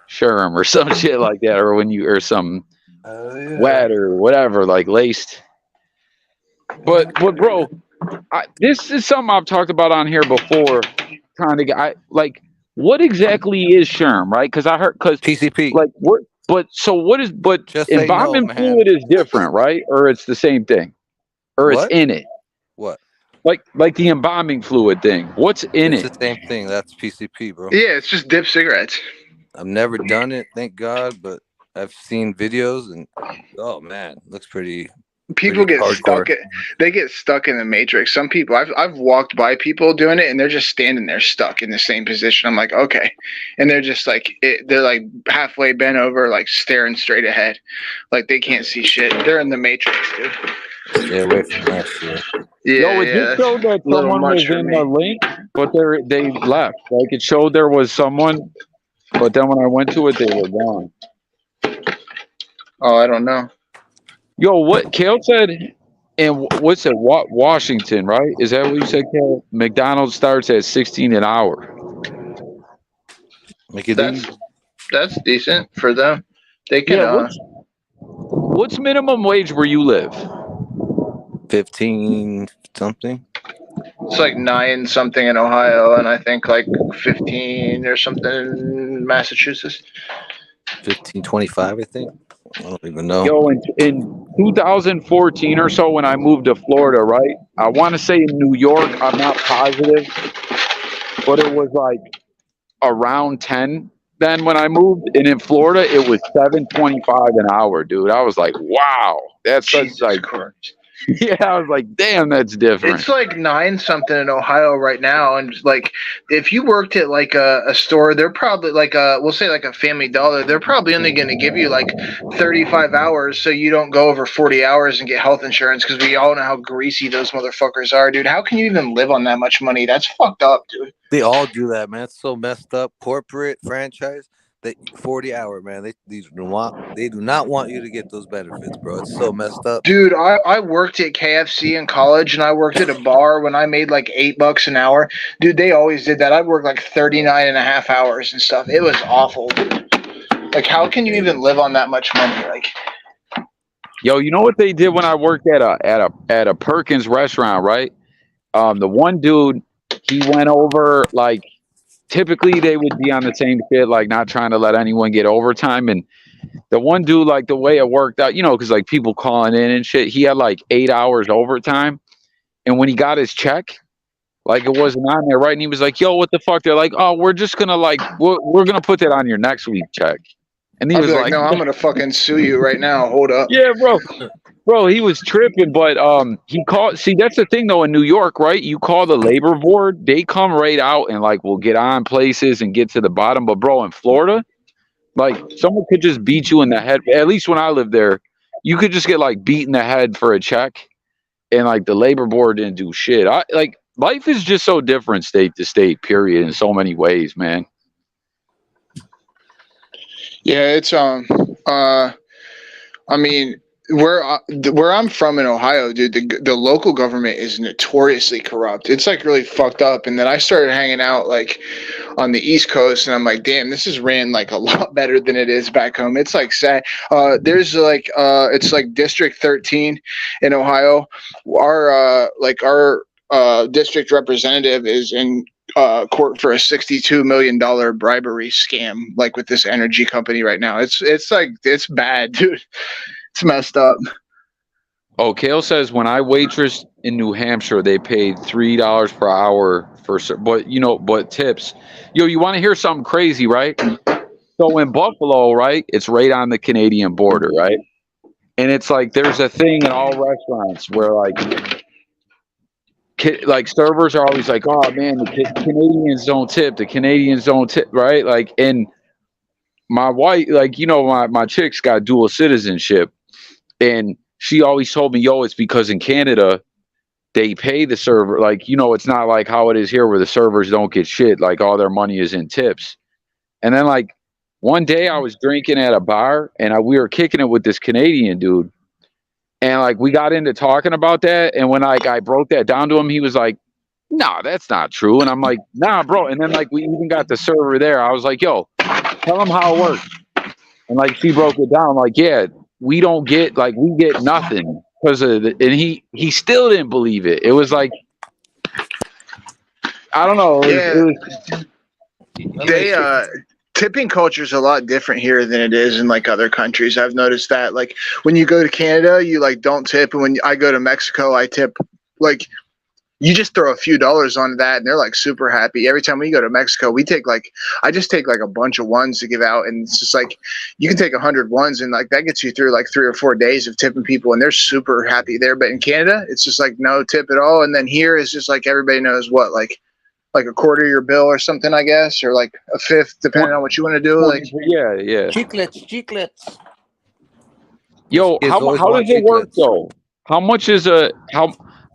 sherm or some shit like that, or some wet or whatever, like laced. But bro, this is something I've talked about on here before. Trying to get, what exactly is sherm, right? Because PCP. like what? But Just say no, embalming man. fluid is different, right? Or it's the same thing, or What? it's in it. What? Like the embalming fluid thing. What's in It's it? the same thing. That's PCP, bro. yeah, it's just dip cigarettes. I've never done it, thank God, but I've seen videos and oh man, looks pretty. People Pretty get hardcore. they get stuck in the matrix. Some people I've walked by people doing it and they're just standing there stuck in the same position. I'm like, okay. And they're just like they're like halfway bent over, like staring straight ahead. Like they can't see shit. They're in the matrix, dude. Stay away from that shit. Yeah, Yo, it just showed that Little someone much was for in me. the link, but they left. Like it showed there was someone, but then when I went to it, they were gone. Oh, I don't know. Yo, what Kale said, and what's it? Washington, right? Is that what you said, Kale? McDonald's starts at 16 an hour. Make it That's decent for them. They can Yeah. What's minimum wage where you live? 15 something. it's like 9 something in Ohio and I think like 15 or something in Massachusetts. 15.25, I think. I don't even know. Yo, in 2014 or so, when I moved to Florida, right? I want to say in New York, I'm not positive, but it was like around 10 then when I moved. And in Florida, it was 7.25 an hour, dude. I was like, wow, that's such Jesus like, Christ. yeah, I was like, damn, that's different. It's like 9 something in Ohio right now, and like if you worked at like a store, they're probably like we'll say like a Family Dollar, they're probably only going to give you like 35 hours, so you don't go over 40 hours and get health insurance, because we all know how greasy those motherfuckers are, dude. How can you even live on that much money? That's fucked up, dude. They all do that, man. It's so messed up. Corporate franchise, they 40-hour, man. They do not want you to get those benefits, bro. It's so messed up. Dude, I worked at KFC in college, and I worked at a bar when I made like $8 an hour. Dude, they always did that. I'd work like 39 and a half hours and stuff. It was awful, dude. Like, how can you even live on that much money? Like, Yo, you know what they did when I worked at a Perkins restaurant, right? The one dude, he went over, like, typically they would be on the same shit, like not trying to let anyone get overtime. And the one dude, like the way it worked out, because like people calling in and shit, he had like 8 hours overtime. And when he got his check, like it wasn't on there, right? And he was like, yo, what the fuck? They're like, oh, we're just gonna we're gonna put that on your next week check. And he I'd was be like, no, I'm gonna fucking sue you right now. Hold up. yeah, bro, he was tripping. But he called. See, that's the thing though in New York, right? You call the labor board, they come right out and like will get on places and get to the bottom. But bro, in Florida, like someone could just beat you in the head. At least when I lived there, you could just get like beat in the head for a check. and like the labor board didn't do shit. I like life is just so different state to state, period, in so many ways, man. Yeah, it's I mean, where I'm from in Ohio, dude, the local government is notoriously corrupt. It's like really fucked up. And then I started hanging out like on the East Coast, and I'm like, damn, this is ran like a lot better than it is back home. It's like sad. There's like it's like District 13 in Ohio. Our district representative is in court for a $62 million bribery scam, like with this energy company right now. It's like it's bad, dude. It's messed up. Oh, Kale says when I waitressed in New Hampshire, they paid $3 per hour but tips. Yo, you want to hear something crazy, right? So in Buffalo, right, it's right on the Canadian border, right? And it's like there's a thing in all restaurants where like servers are always like, oh man, the Canadians don't tip. The Canadians don't tip, right? Like, and my wife, like, my chick's got dual citizenship, and she always told me, yo, it's because in Canada they pay the server. Like, it's not like how it is here where the servers don't get shit. Like all their money is in tips. And then like one day I was drinking at a bar, and we were kicking it with this Canadian dude. And like we got into talking about that, and when like I broke that down to him, he was like, "Nah, that's not true." And I'm like, "Nah, bro." And then like we even got the server there. I was like, "Yo, tell him how it works." And like she broke it down, like, "Yeah, we don't get we get nothing because of and he still didn't believe it. It was like I don't know. Tipping culture is a lot different here than it is in like other countries. I've noticed that. Like when you go to Canada, you like don't tip, and when I go to Mexico, I tip. Like you just throw a few dollars on that, and they're like super happy. Every time we go to Mexico, I just take like a bunch of ones to give out, and it's just like you can take 100 ones, and like that gets you through like 3 or 4 days of tipping people, and they're super happy there. But in Canada, it's just like no tip at all, and then here is just like everybody knows what like a quarter of your bill or something, I guess, or like a fifth, depending on what you want to do. Like, yeah. Chiclets. Yo, how does it work though? How much is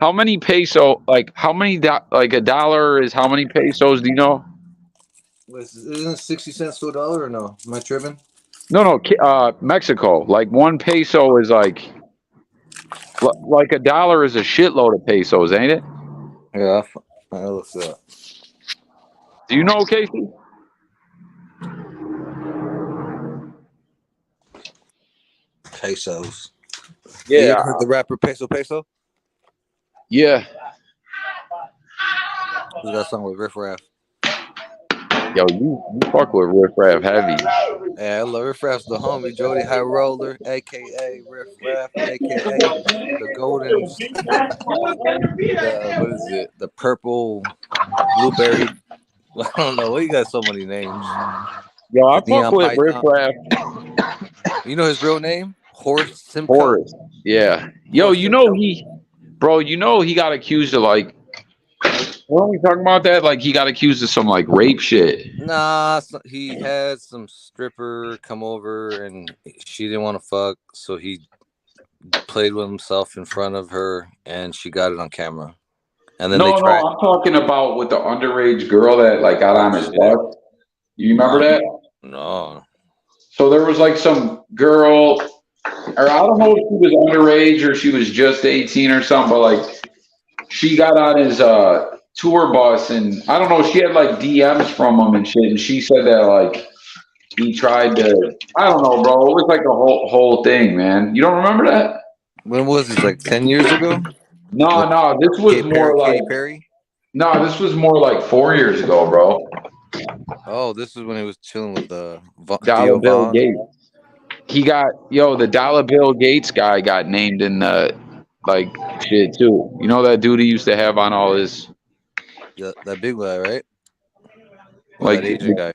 how many peso? Like how many like a dollar is how many pesos? Do you know? Isn't it 60 cents to a dollar or no? Am I tripping? No. Mexico. Like 1 peso is like a dollar is a shitload of pesos, ain't it? Yeah, I look it up. Do you know, Casey? Pesos. Yeah. You ever heard the rapper Peso? Yeah. Who's that song with Riff Raff? Yo, you fuck with Riff Raff heavy. Yeah, I love Riff Raff's the homie, Jody High Roller, aka Riff Raff, aka the Golden. What is it? The purple blueberry. I don't know. You got so many names. Yo, I fuck with Riff Raff. You know his real name? Horace Simcoe. Horace. Yeah. Yo, he got accused of like. Weren't we talking about that? Like he got accused of some like rape shit. Nah, he had some stripper come over and she didn't want to fuck, so he played with himself in front of her, and she got it on camera. And then I'm talking about with the underage girl that like got on his butt. You remember that? No. So there was like some girl, or I don't know if she was underage or she was just 18 or something, but like she got on his tour bus, and I don't know, she had like DMs from him and shit, and she said that like he tried to, I don't know, bro. It was like a whole thing, man. You don't remember that? When was this? Like 10 years ago? No, this was more like Katy Perry? No, this was more like 4 years ago, bro. Oh, this is when he was chilling with the Dollar Bill Gates. He got the Dollar Bill Gates guy got named in the like shit too. You know that dude he used to have on all his. Yeah, that big guy, right? Or like that Asian guy.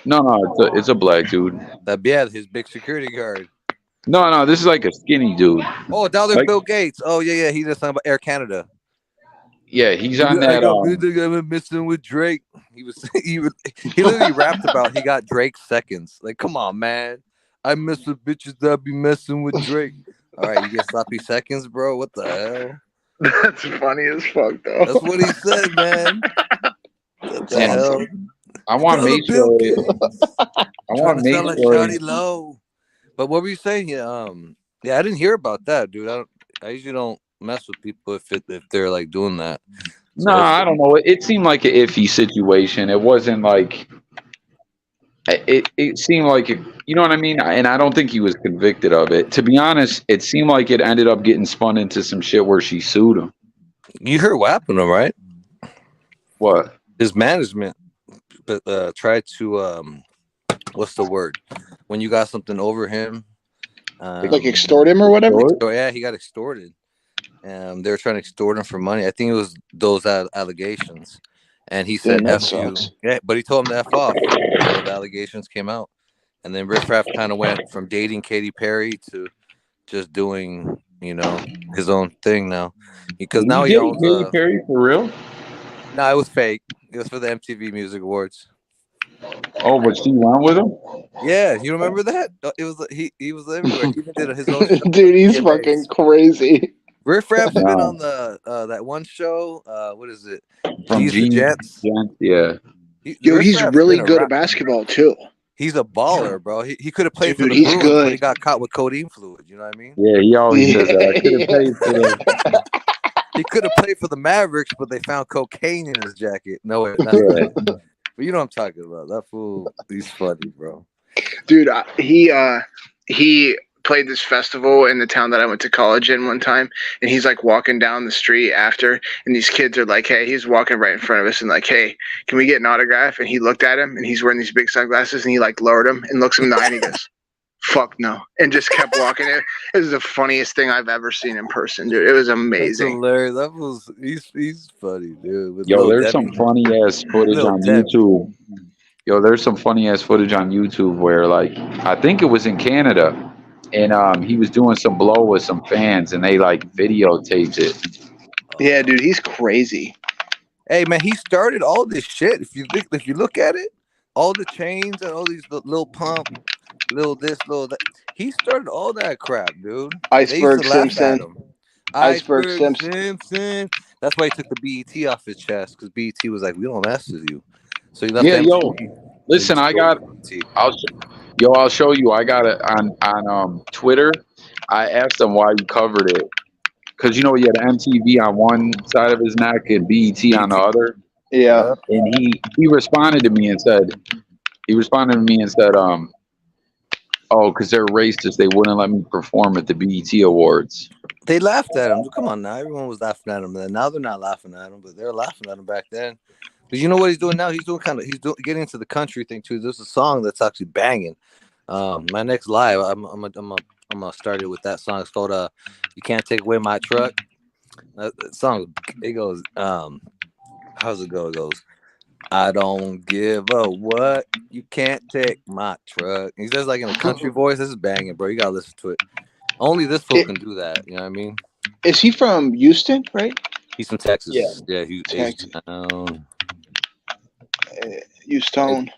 No, it's a black dude. His big security guard. No, this is like a skinny dude. Oh, Dollar Bill Gates. Oh yeah, he just talking about Air Canada. Yeah, he's on that. I'm messing with Drake. He literally rapped about he got Drake seconds. Like, come on, man. I mess with bitches that be messing with Drake. All right, you get sloppy seconds, bro. What the hell? That's funny as fuck, though. That's what he said, man. What the hell? I want to Brother make Bill sure. Gates. I Trying want to to make sound like sure. Shawty Low. But what were you saying? Yeah, I didn't hear about that, dude. I usually don't mess with people if they're like doing that. So No, I don't know. It seemed like an iffy situation. It wasn't like it seemed like it, you know what I mean? And I don't think he was convicted of it. To be honest, it seemed like it ended up getting spun into some shit where she sued him. you heard what happened to him, right? What? His management tried to what's the word? When you got something over him, Like extort him or whatever? so yeah, he got extorted. They were trying to extort him for money. I think it was those allegations. And he said, Damn, that F you. sucks. Yeah, but he told him to F off until the allegations came out. And then Riff Raff kind of went from dating Katy Perry to just doing, his own thing now. Because now he owns Katy Perry for real? No, it was fake. It was for the MTV Music Awards. Oh, but she went with him? Yeah, you remember that? It was he was everywhere. He even did his own show. Dude, he's fucking crazy. Riff Raff's been Wow. on the that one show. What is it? From G's the Gents. Yeah. Yo, Riff he's Raff's really been good around. at basketball too. He's a baller, bro. He could have played for Dude, the he's Bruins, good. but he got caught with codeine fluid. You know what I mean? Yeah, he always says that. I could have played for the He could have played for the Mavericks, but they found cocaine in his jacket. No way. Yeah. But you know what I'm talking about. That fool, he's funny, bro. Dude, he played this festival in the town that I went to college in one time, and he's like walking down the street after, and these kids are like, hey, he's walking right in front of us and like, hey, can we get an autograph? And he looked at him, and he's wearing these big sunglasses, and he like lowered him and looks him in the eye, and he goes, fuck no, and just kept walking. It was the funniest thing I've ever seen in person, dude. It was That's amazing. hilarious. That was he's funny, dude. With Yo, Lil there's Debbie. some funny ass footage Lil on Debbie. YouTube. Yo, there's some funny ass footage on YouTube where, like, I think it was in Canada, and he was doing some blow with some fans, and they like videotaped it. Yeah, dude, he's crazy. Hey man, he started all this shit. If you look at it, all the chains and all these little pump, little this, little that. He started all that crap, dude. Iceberg Simpson. Iceberg Simpson. Simpson. That's why he took the BET off his chest, because BET was like, we don't mess with you. So he left. Yeah, MTV. yo, listen, I'll show you. I got it on Twitter. I asked him why he covered it, because you know he had MTV on one side of his neck and BET on the other. Yeah. And he responded to me and said, oh, because they're racist, they wouldn't let me perform at the BET Awards. They laughed at him. Come on now, everyone was laughing at him then. Now they're not laughing at him, but they're laughing at him back then. But you know what he's doing now? He's getting into the country thing too. There's a song that's actually banging. My next live, I'm gonna start it with that song. It's called "You Can't Take Away My Truck." That song, it goes, how's it go? It goes, I don't give a what, you can't take my truck. He says like in a country voice. This is banging, bro. You gotta listen to it. Only this fool can do that. You know what I mean? Is he from Houston, right? He's from Texas. Yeah, Texas. Houston.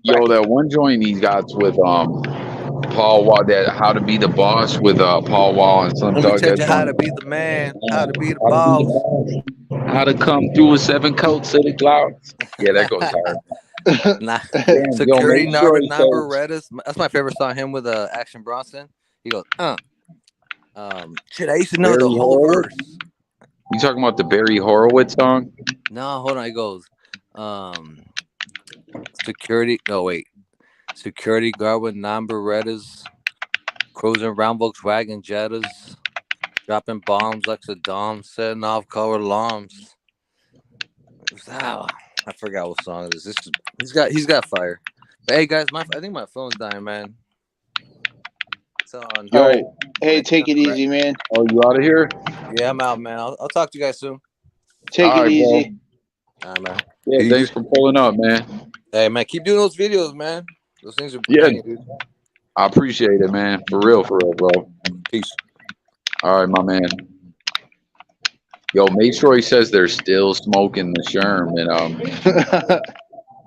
Yo, that one joint he got with Paul Wall, that How to Be the Boss with Paul Wall and Slim Let me Thug. tell you how to be the man, how to be the boss, how to come through with 7 coats of the clouds. Yeah, that goes hard. Nah, Damn, security yo, make sure he number says- Redis. That's my favorite song. Him with Action Bronson. He goes, shit. I used to know the Barry whole Horowitz? verse. You talking about the Barry Horowitz song? No, hold on. He goes, security. No, wait. Security guard with non-Berettas, cruising around Volkswagen Jettas, dropping bombs like Saddam, setting off color alarms. I forgot what song it is. He's got fire. But hey guys, I think my phone's dying, man. It's on. All right. Hey, take it easy, man. Oh, you out of here? Yeah, I'm out, man. I'll talk to you guys soon. Take All it right, easy. All right, man. Yeah, thanks for pulling up, man. Hey, man, keep doing those videos, man. Those things are Yeah. dude. I appreciate it, man. For real, bro. Peace. All right, my man. Yo, make sure he says they're still smoking the Sherm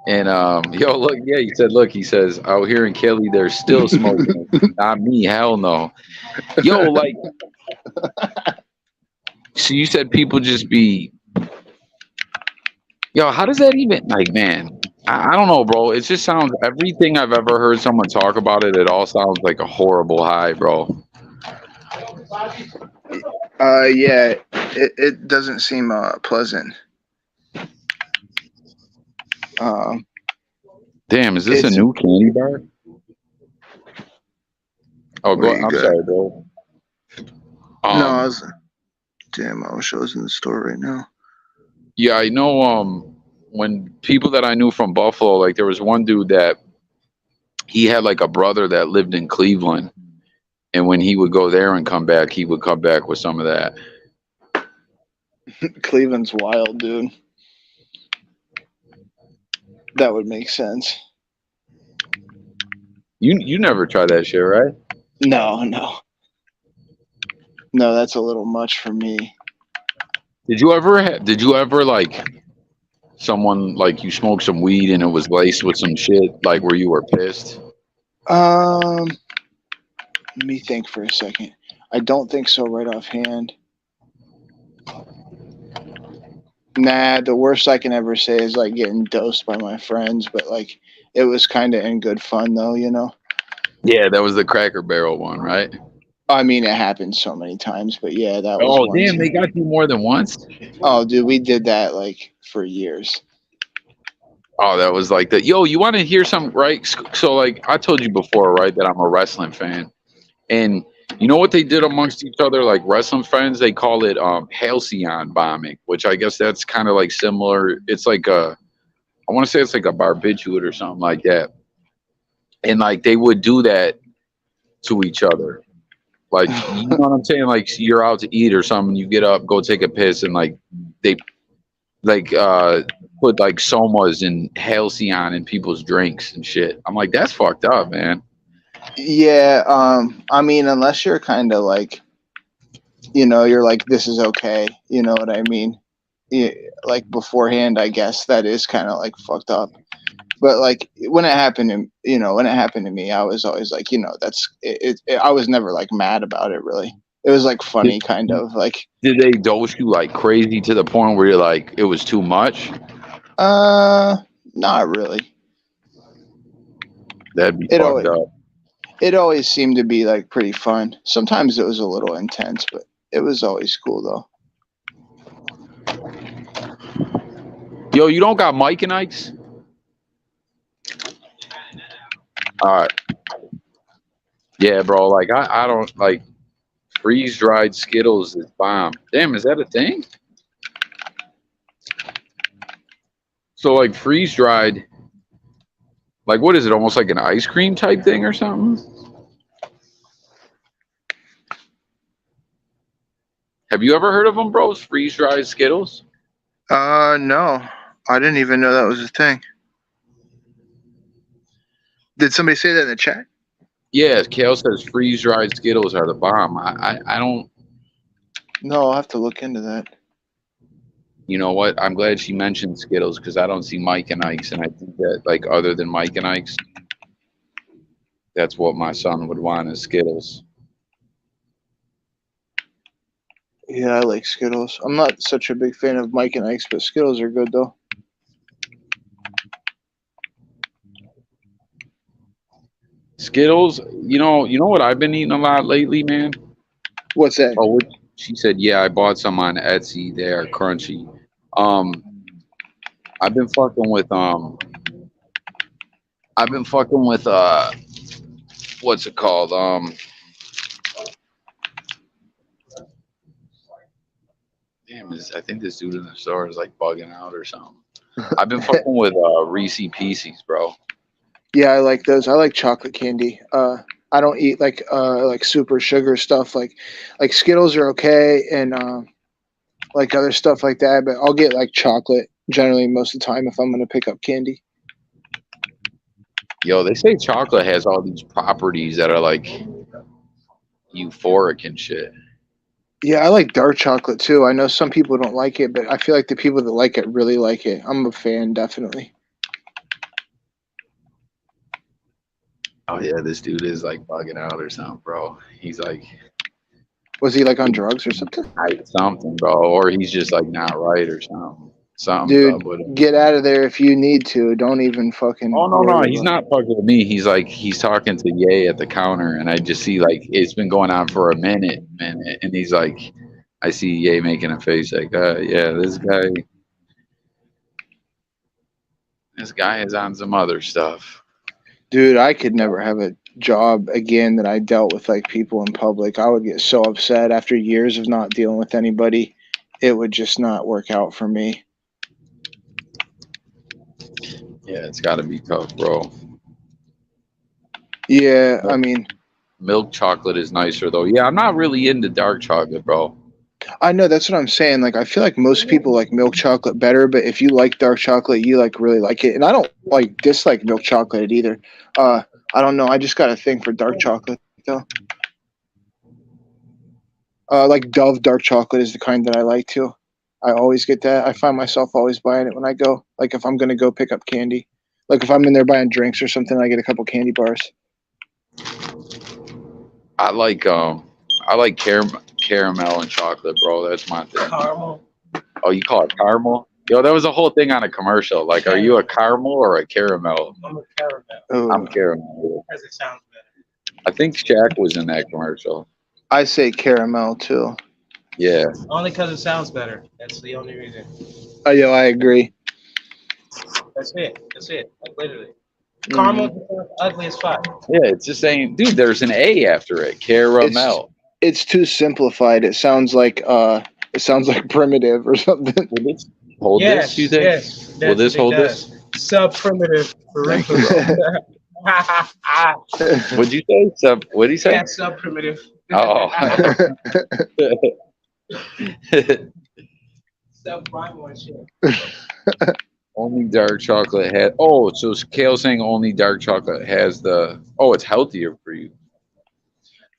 and yo, look, yeah, he says out here in Kelly they're still smoking. Not me, hell no. Yo, like So you said people just be, yo, how does that even, like, man, I don't know, bro. It just sounds, everything I've ever heard someone talk about it, it all sounds like a horrible high, bro. Yeah, it doesn't seem pleasant. Um, Damn, is this a it's new candy bar? Oh, what go. do you I'm got? sorry, bro. No, Um, damn, I wish I was in the store right now. yeah, I know. When people that I knew from Buffalo, like there was one dude that he had like a brother that lived in Cleveland, and when he would go there and come back, he would come back with some of that. Cleveland's wild, dude. That would make sense. You never try that shit, right? No, no, no. That's a little much for me. Did you ever like someone like you smoked some weed and it was laced with some shit like where you were pissed? Let me think for a second. I don't think so right offhand. Nah, the worst I can ever say is like getting dosed by my friends, but like it was kind of in good fun though, you know. Yeah, that was the Cracker Barrel one, right? I mean, it happened so many times, but yeah, that was Oh, one damn, they too. got you more than once. Oh, dude, we did that like for years. Oh, that was like the yo. You want to hear some right? So like I told you before, right, that I'm a wrestling fan, and you know what they did amongst each other, like wrestling fans, they call it halcyon bombing, which I guess that's kind of like similar. It's like a, I want to say it's like a barbiturate or something like that, and like they would do that to each other. Like you know what I'm saying? Like you're out to eat or something, you get up, go take a piss, and like they like put like somas and halcyon in people's drinks and shit. I'm like, that's fucked up, man. Yeah, I mean, unless you're kind of like, you know, you're like, this is okay, you know what I mean? Yeah, like beforehand, I guess that is kind of like fucked up. But like when it happened to, you know, when it happened to me, I was always like, you know, I was never like mad about it really. It was like Did, funny kind of like, did they dose you like crazy to the point where you're like, it was too much? uh, not really. That'd be It fucked always, up. it always seemed to be like pretty fun. Sometimes it was a little intense, but it was always cool though. Yo, you don't got Mike and Ike's? All right. Yeah, bro. Like I don't like freeze dried Skittles is bomb. Damn, is that a thing? So like freeze dried, like what is it? Almost like an ice cream type thing or something? Have you ever heard of them, bros? Freeze dried Skittles? No, I didn't even know that was a thing. Did somebody say that in the chat? Yeah, Kale says freeze dried Skittles are the bomb. I don't. No, I'll have to look into that. You know what? I'm glad she mentioned Skittles because I don't see Mike and Ike's, and I think that like other than Mike and Ike's, that's what my son would want is Skittles. Yeah, I like Skittles. I'm not such a big fan of Mike and Ike's, but Skittles are good though. Skittles, you know what I've been eating a lot lately, man? What's that? Oh, she said, yeah, I bought some on Etsy. They are crunchy. Um, I've been fucking with what's it called? Damn, I think this dude in the store is like bugging out or something. I've been fucking with Reese Pieces, bro. Yeah, I like those. I like chocolate candy. I don't eat like super sugar stuff. Like Skittles are okay, and like other stuff like that. But I'll get like chocolate generally most of the time if I'm gonna pick up candy. Yo, they say chocolate has all these properties that are like euphoric and shit. Yeah, I like dark chocolate too. I know some people don't like it, but I feel like the people that like it really like it. I'm a fan, definitely. Oh yeah, this dude is like bugging out or something, bro. He's like, Was he like on drugs or something? Something, bro, or he's just like not right or something. Something's Dude, up with him. get out of there if you need to. Don't even fucking. Oh no, worry he's about not fucking with me. He's talking to Ye at the counter, and I just see like it's been going on for a minute, and he's like, I see Ye making a face like, yeah, this guy is on some other stuff. Dude, I could never have a job again that I dealt with like people in public. I would get so upset after years of not dealing with anybody. It would just not work out for me. Yeah, it's got to be tough, bro. Yeah, I mean, Milk chocolate is nicer though. Yeah, I'm not really into dark chocolate, bro. I know that's what I'm saying. Like, I feel like most people like milk chocolate better, but if you like dark chocolate, you like really like it. And I don't like dislike milk chocolate either. I don't know. I just got a thing for dark chocolate though. Like Dove dark chocolate is the kind that I like too. I always get that. I find myself always buying it when I go. Like if I'm gonna go pick up candy, like if I'm in there buying drinks or something, I get a couple candy bars. I like caramel and chocolate, bro. That's my thing. Caramel. Oh, you call it caramel? Yo, there was a whole thing on a commercial. Like, are you a caramel or a caramel? I'm a caramel. Oh, I'm caramel. Because it sounds better. I think Shaq was in that commercial. I say caramel too. Yeah. Only because it sounds better. That's the only reason. Oh, yo, I agree. That's it. Like literally. Caramel is ugly as fuck. Yeah, it's just saying, dude, there's an A after it. Caramel. It's too simplified. It sounds like primitive or something. Will this hold this, you think? Yes. Will this hold this? Sub-primitive. For real. What'd you say? What'd he say? Yeah, sub-primitive. Oh. Sub-primal and shit. Only dark chocolate had. Oh, so Kale's saying only dark chocolate has the. Oh, it's healthier for you.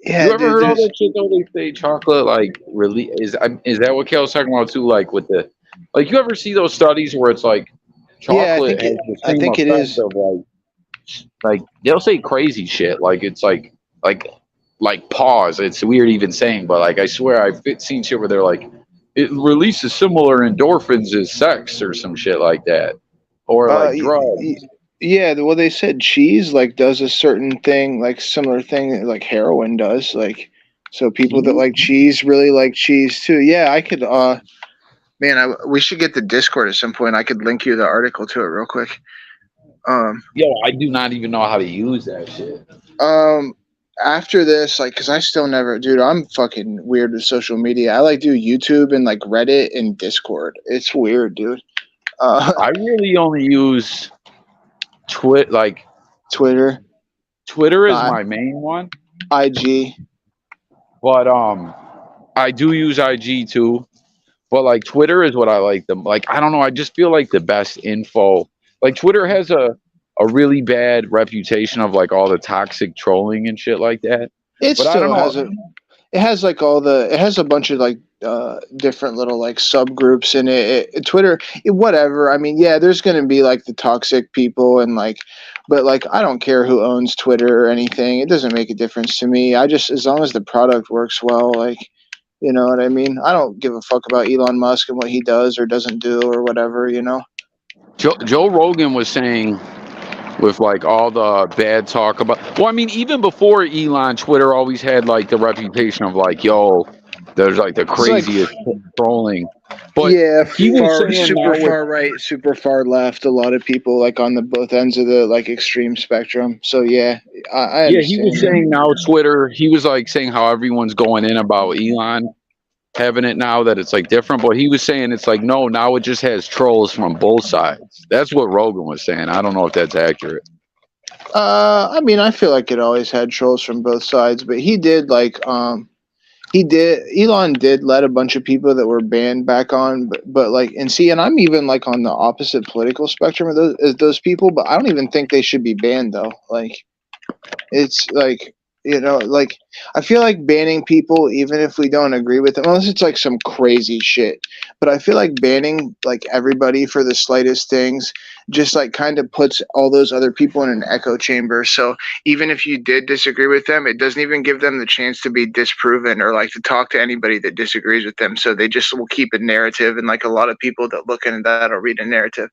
Yeah, You ever dude, heard all that shit though? They say chocolate like really is that what Kale's talking about too? Like with the, like you ever see those studies where it's like chocolate has the I same think it effect is. of like they'll say crazy shit like it's like pause. It's weird even saying, but like I swear I've seen shit where they're like it releases similar endorphins as sex or some shit like that, or like drugs. Yeah, well, they said cheese like does a certain thing, like similar thing that, like heroin does. Like, so people that like cheese really like cheese too. Yeah, I could. Man, we should get the Discord at some point. I could link you the article to it real quick. Yo, I do not even know how to use that shit. After this, like, cause I still never, dude. I'm fucking weird with social media. I like do YouTube and like Reddit and Discord. It's weird, dude. I really only use Twitter. Twitter is my main one. IG. But I do use IG too. But like Twitter is what I like them. Like I don't know, I just feel like the best info. Like Twitter has a really bad reputation of like all the toxic trolling and shit like that. It but still has it has like it has a bunch of like different little like subgroups in it. Twitter, whatever. I mean, yeah, there's gonna be like the toxic people and like, but like I don't care who owns Twitter or anything. It doesn't make a difference to me. I just, as long as the product works well, like, you know what I mean? I don't give a fuck about Elon Musk and what he does or doesn't do or whatever, you know? Joe Rogan was saying with like all the bad talk about, well, I mean, even before Elon, Twitter always had like the reputation of like, yo, there's like the craziest trolling. But yeah, he was super far right, super far left. A lot of people like on the both ends of the like extreme spectrum. So yeah, I yeah, he was saying now Twitter. He was like saying how everyone's going in about Elon having it now that it's like different. But he was saying it's like no, now it just has trolls from both sides. That's what Rogan was saying. I don't know if that's accurate. I mean, I feel like it always had trolls from both sides, but he did like Elon did let a bunch of people that were banned back on, but like, and see, and I'm even like on the opposite political spectrum of those people, but I don't even think they should be banned though. Like, it's like, You know, like I feel like banning people, even if we don't agree with them, unless it's like some crazy shit. But I feel like banning like everybody for the slightest things just like kind of puts all those other people in an echo chamber. So even if you did disagree with them, it doesn't even give them the chance to be disproven or like to talk to anybody that disagrees with them. So they just will keep a narrative, and like a lot of people that look into that will read a narrative.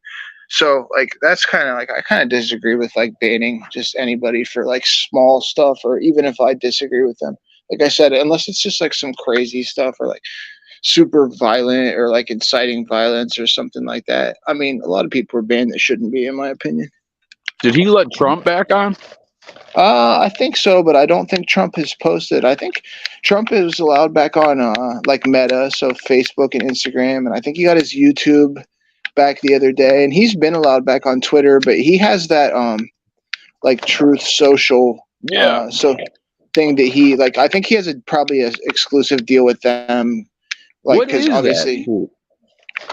So like that's kind of like I kind of disagree with like banning just anybody for like small stuff, or even if I disagree with them. Like I said, unless it's just like some crazy stuff or like super violent or like inciting violence or something like that. I mean, a lot of people are banned that shouldn't be, in my opinion. Did he let Trump back on? I think so, but I don't think Trump has posted. I think Trump is allowed back on like Meta, so Facebook and Instagram, and I think he got his YouTube back the other day, and he's been allowed back on Twitter, but he has that like Truth Social Yeah. so thing that he like. I think he has probably a exclusive deal with them, like What because is obviously. that?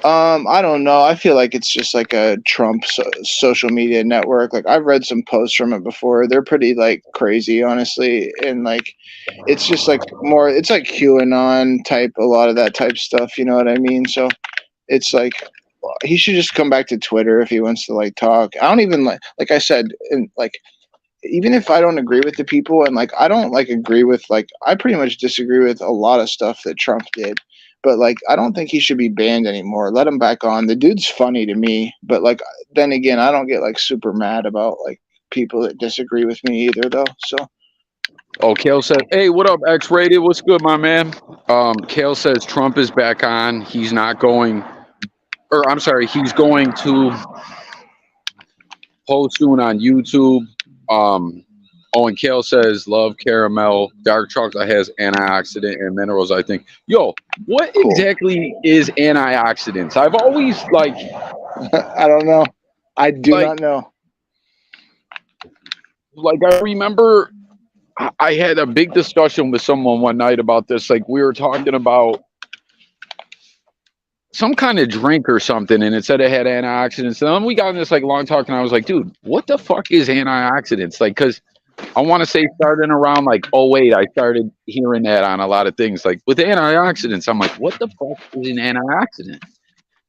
I don't know. I feel like it's just like a Trump social media network. Like I've read some posts from it before. They're pretty like crazy, honestly, and like it's just like more. It's like QAnon type. A lot of that type stuff. You know what I mean? So it's like he should just come back to Twitter if he wants to like talk. I don't even like I said, and like even if I don't agree with the people, and like I don't like agree with like I pretty much disagree with a lot of stuff that Trump did, but like I don't think he should be banned anymore. Let him back on. The dude's funny to me, but like then again, I don't get like super mad about like people that disagree with me either though. So Oh, Kale said, "Hey, what up, X-rated? What's good, my man?" Kale says Trump is back on. He's not going, or I'm sorry, he's going to post soon on YouTube. And Kale says, "Love caramel. Dark chocolate has antioxidant and minerals." I think. Yo, what cool. exactly is antioxidants? I've always like, I don't know. I do like, not know. like I remember I had a big discussion with someone one night about this. Like we were talking about some kind of drink or something, and it said it had antioxidants. And then we got in this like long talk, and I was like, dude, what the fuck is antioxidants? Like, because I want to say starting around like, oh wait, I started hearing that on a lot of things. Like with antioxidants, I'm like, what the fuck is an antioxidant?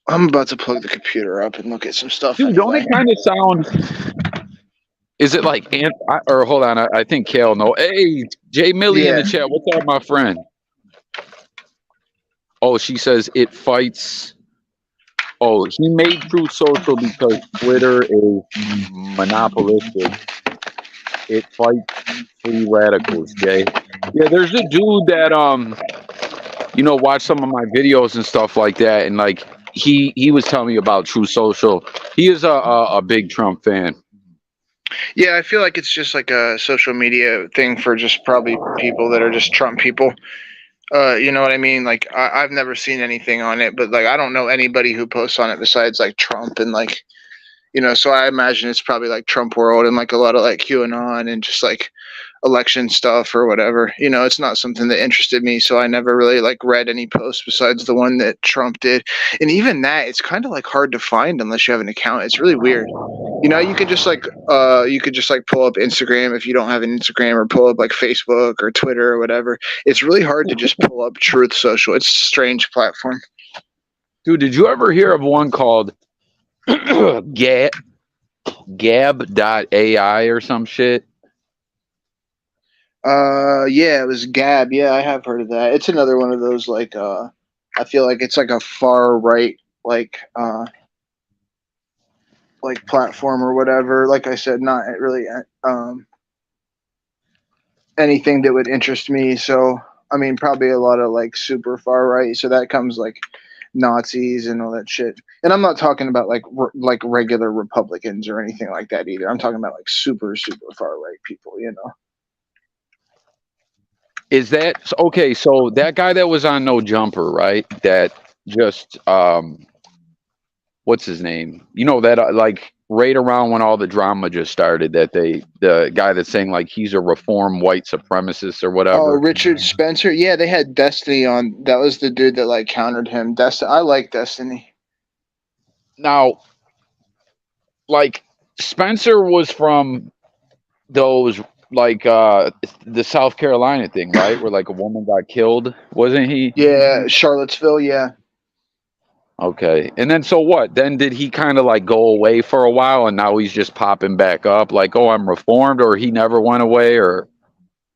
I'm about to plug the computer up and look at some stuff. Dude, don't anyway. it kind of sound? Is it like or hold on? I think Kale no. Hey, Jay Millie in the chat. What's up, my friend? Oh, she says it fights. Oh, he made Truth Social because Twitter is monopolistic. It fights free radicals, Jay. Yeah, there's a dude that watch some of my videos and stuff like that, and like he was telling me about Truth Social. He is a big Trump fan. Yeah, I feel like it's just like a social media thing for just probably people that are just Trump people. You know what I mean? Like I've never seen anything on it, but like I don't know anybody who posts on it besides like Trump and like so I imagine it's probably like Trump world and like a lot of like QAnon and just like election stuff or whatever. It's not something that interested me, so I never really like read any posts besides the one that Trump did. And even that, it's kind of like hard to find unless you have an account. It's really weird. You could just like pull up Instagram if you don't have an Instagram, or pull up like Facebook or Twitter or whatever. It's really hard to just pull up Truth Social. It's a strange platform. Dude, did you ever hear of one called Gab.ai or some shit? Yeah, it was Gab. Yeah, I have heard of that. It's another one of those like I feel like it's like a far right like platform or whatever. Like I said, not really anything that would interest me. So I mean, probably a lot of like super far right. So that comes like Nazis and all that shit. And I'm not talking about like regular Republicans or anything like that either. I'm talking about like super far right people. Is that okay? So that guy that was on No Jumper, right? That just what's his name? That like right around when all the drama just started, that the guy that's saying like he's a reformed white supremacist or whatever. Oh, Richard Spencer. Yeah, they had Destiny on. That was the dude that like countered him. I like Destiny. Now, like Spencer was from those like the South Carolina thing, right? Where like a woman got killed, wasn't he? Yeah, Charlottesville. Yeah. Okay. And then so what? Then did he kind of like go away for a while and now he's just popping back up like, "Oh, I'm reformed," or he never went away, or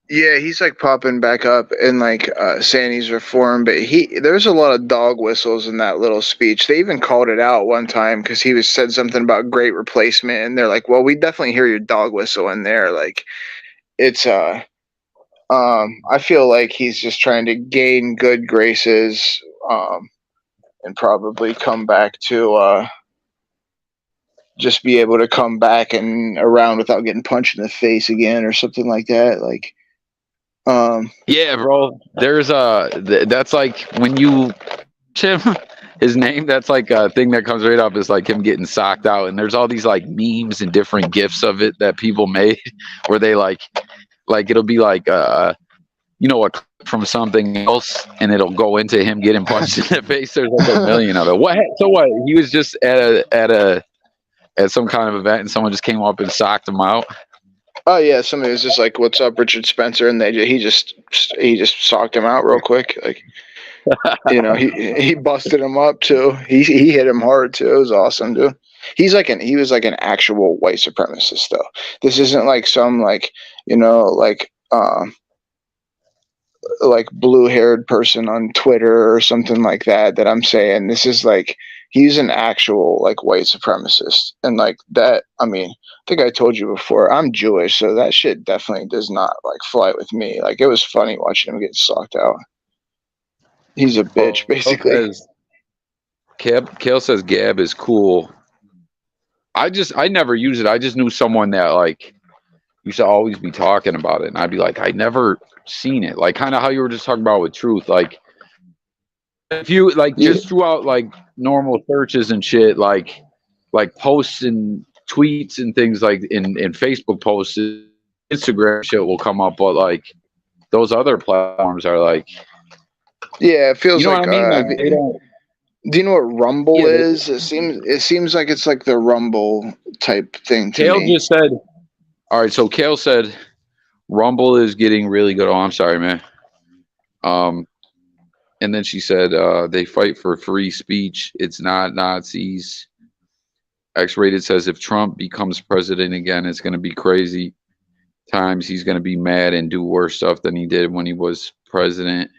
Yeah, he's like popping back up and like saying he's reformed, but there's a lot of dog whistles in that little speech. They even called it out one time because he was said something about great replacement, and they're like, "Well, we definitely hear your dog whistle in there." Like, it's I feel like he's just trying to gain good graces, and probably come back to just be able to come back and around without getting punched in the face again or something like that. Like, yeah, bro. There's that's like when you him his name, that's like a thing that comes right up is like him getting socked out, and there's all these like memes and different gifs of it that people made where they like it'll be like you know, a clip from something else and it'll go into him getting punched in the face. There's like a million of it. So what, he was just at some kind of event and someone just came up and socked him out? oh yeah, somebody was just like, "What's up, Richard Spencer?" And he just socked him out real quick. Like, you know, he busted him up too. He hit him hard too. It was awesome, dude. He was like an actual white supremacist though. This isn't like some like, you know, like blue-haired person on Twitter or something like that I'm saying. This is like, he's an actual like white supremacist. And like that, I mean, I think I told you before, I'm Jewish, so that shit definitely does not like fly with me. Like, it was funny watching him get socked out. He's a bitch, basically. Kale says Gab is cool. I never use it. I just knew someone that like used to always be talking about it, and I'd be like, I never seen it. Like kind of how you were just talking about with truth. Like if you like just throughout like normal searches and shit, like posts and tweets and things like in Facebook posts, Instagram shit will come up, but like those other platforms are like, yeah, it feels you know like, what I mean? Like they don't. do you know what Rumble Yeah, is? It seems like it's like the Rumble type thing to Kale me. just said, all right, so Kale said Rumble is getting really good. Oh, I'm sorry, man. And then she said they fight for free speech. It's not Nazis. X-Rated says if Trump becomes president again, it's going to be crazy times. He's going to be mad and do worse stuff than he did when he was president.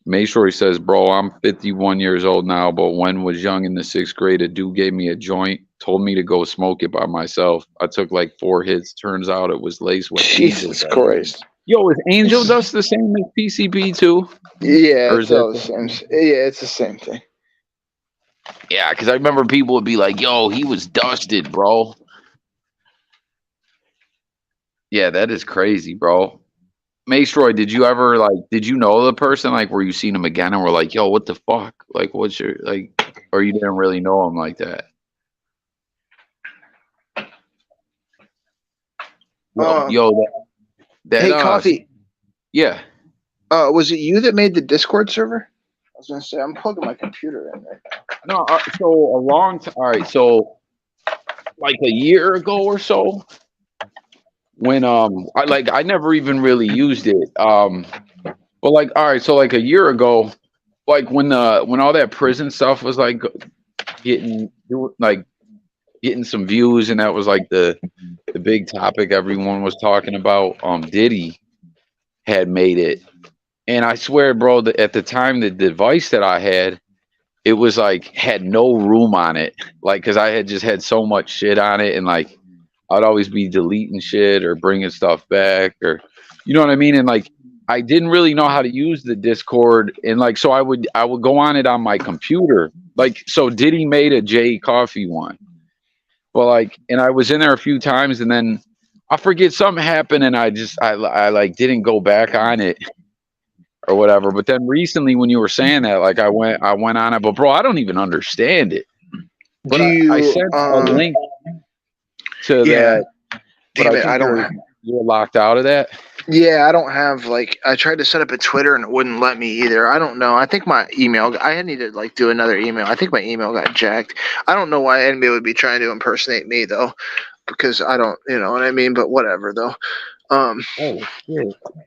Mayshore says, bro, I'm 51 years old now, but when was young in the 6th grade, a dude gave me a joint, told me to go smoke it by myself. I took like 4 hits. Turns out it was laced with Jesus angel dust. Christ. Yo, is angel dust the same as PCP too? Yeah, Or it's is all that the same. Yeah, it's the same thing. Yeah, because I remember people would be like, yo, he was dusted, bro. Yeah, that is crazy, bro. Maestroy, did you ever did you know the person? Like, were you seen him again and were like, yo, what the fuck? Like, what's your or you didn't really know him like that? Yo, hey, Coffee. Yeah. Was it you that made the Discord server? I was gonna say, I'm plugging my computer in right now. No, so a long time. All right, so like a year ago or so, when I never even really used it. But like, all right, so like a year ago, like when all that prison stuff was like getting some views, and that was like the big topic everyone was talking about. Diddy had made it, and I swear, bro, that at the time the device that I had, it was like had no room on it, like because I had just had so much shit on it, and like I'd always be deleting shit or bringing stuff back, or you know what I mean, and like I didn't really know how to use the Discord, and like so I would go on it on my computer, like so Diddy made a J Coffee one, but like, and I was in there a few times, and then I forget something happened, and I like didn't go back on it or whatever. But then recently, when you were saying that, like I went on it, but bro, I don't even understand it. But I sent a link to that. Damn it, I don't. You're locked out of that. Yeah, I don't have I tried to set up a Twitter and it wouldn't let me either. I don't know. I think my email. I need to do another email. I think my email got jacked. I don't know why anybody would be trying to impersonate me though. because I don't, you know what I mean. But whatever though. Oh shit.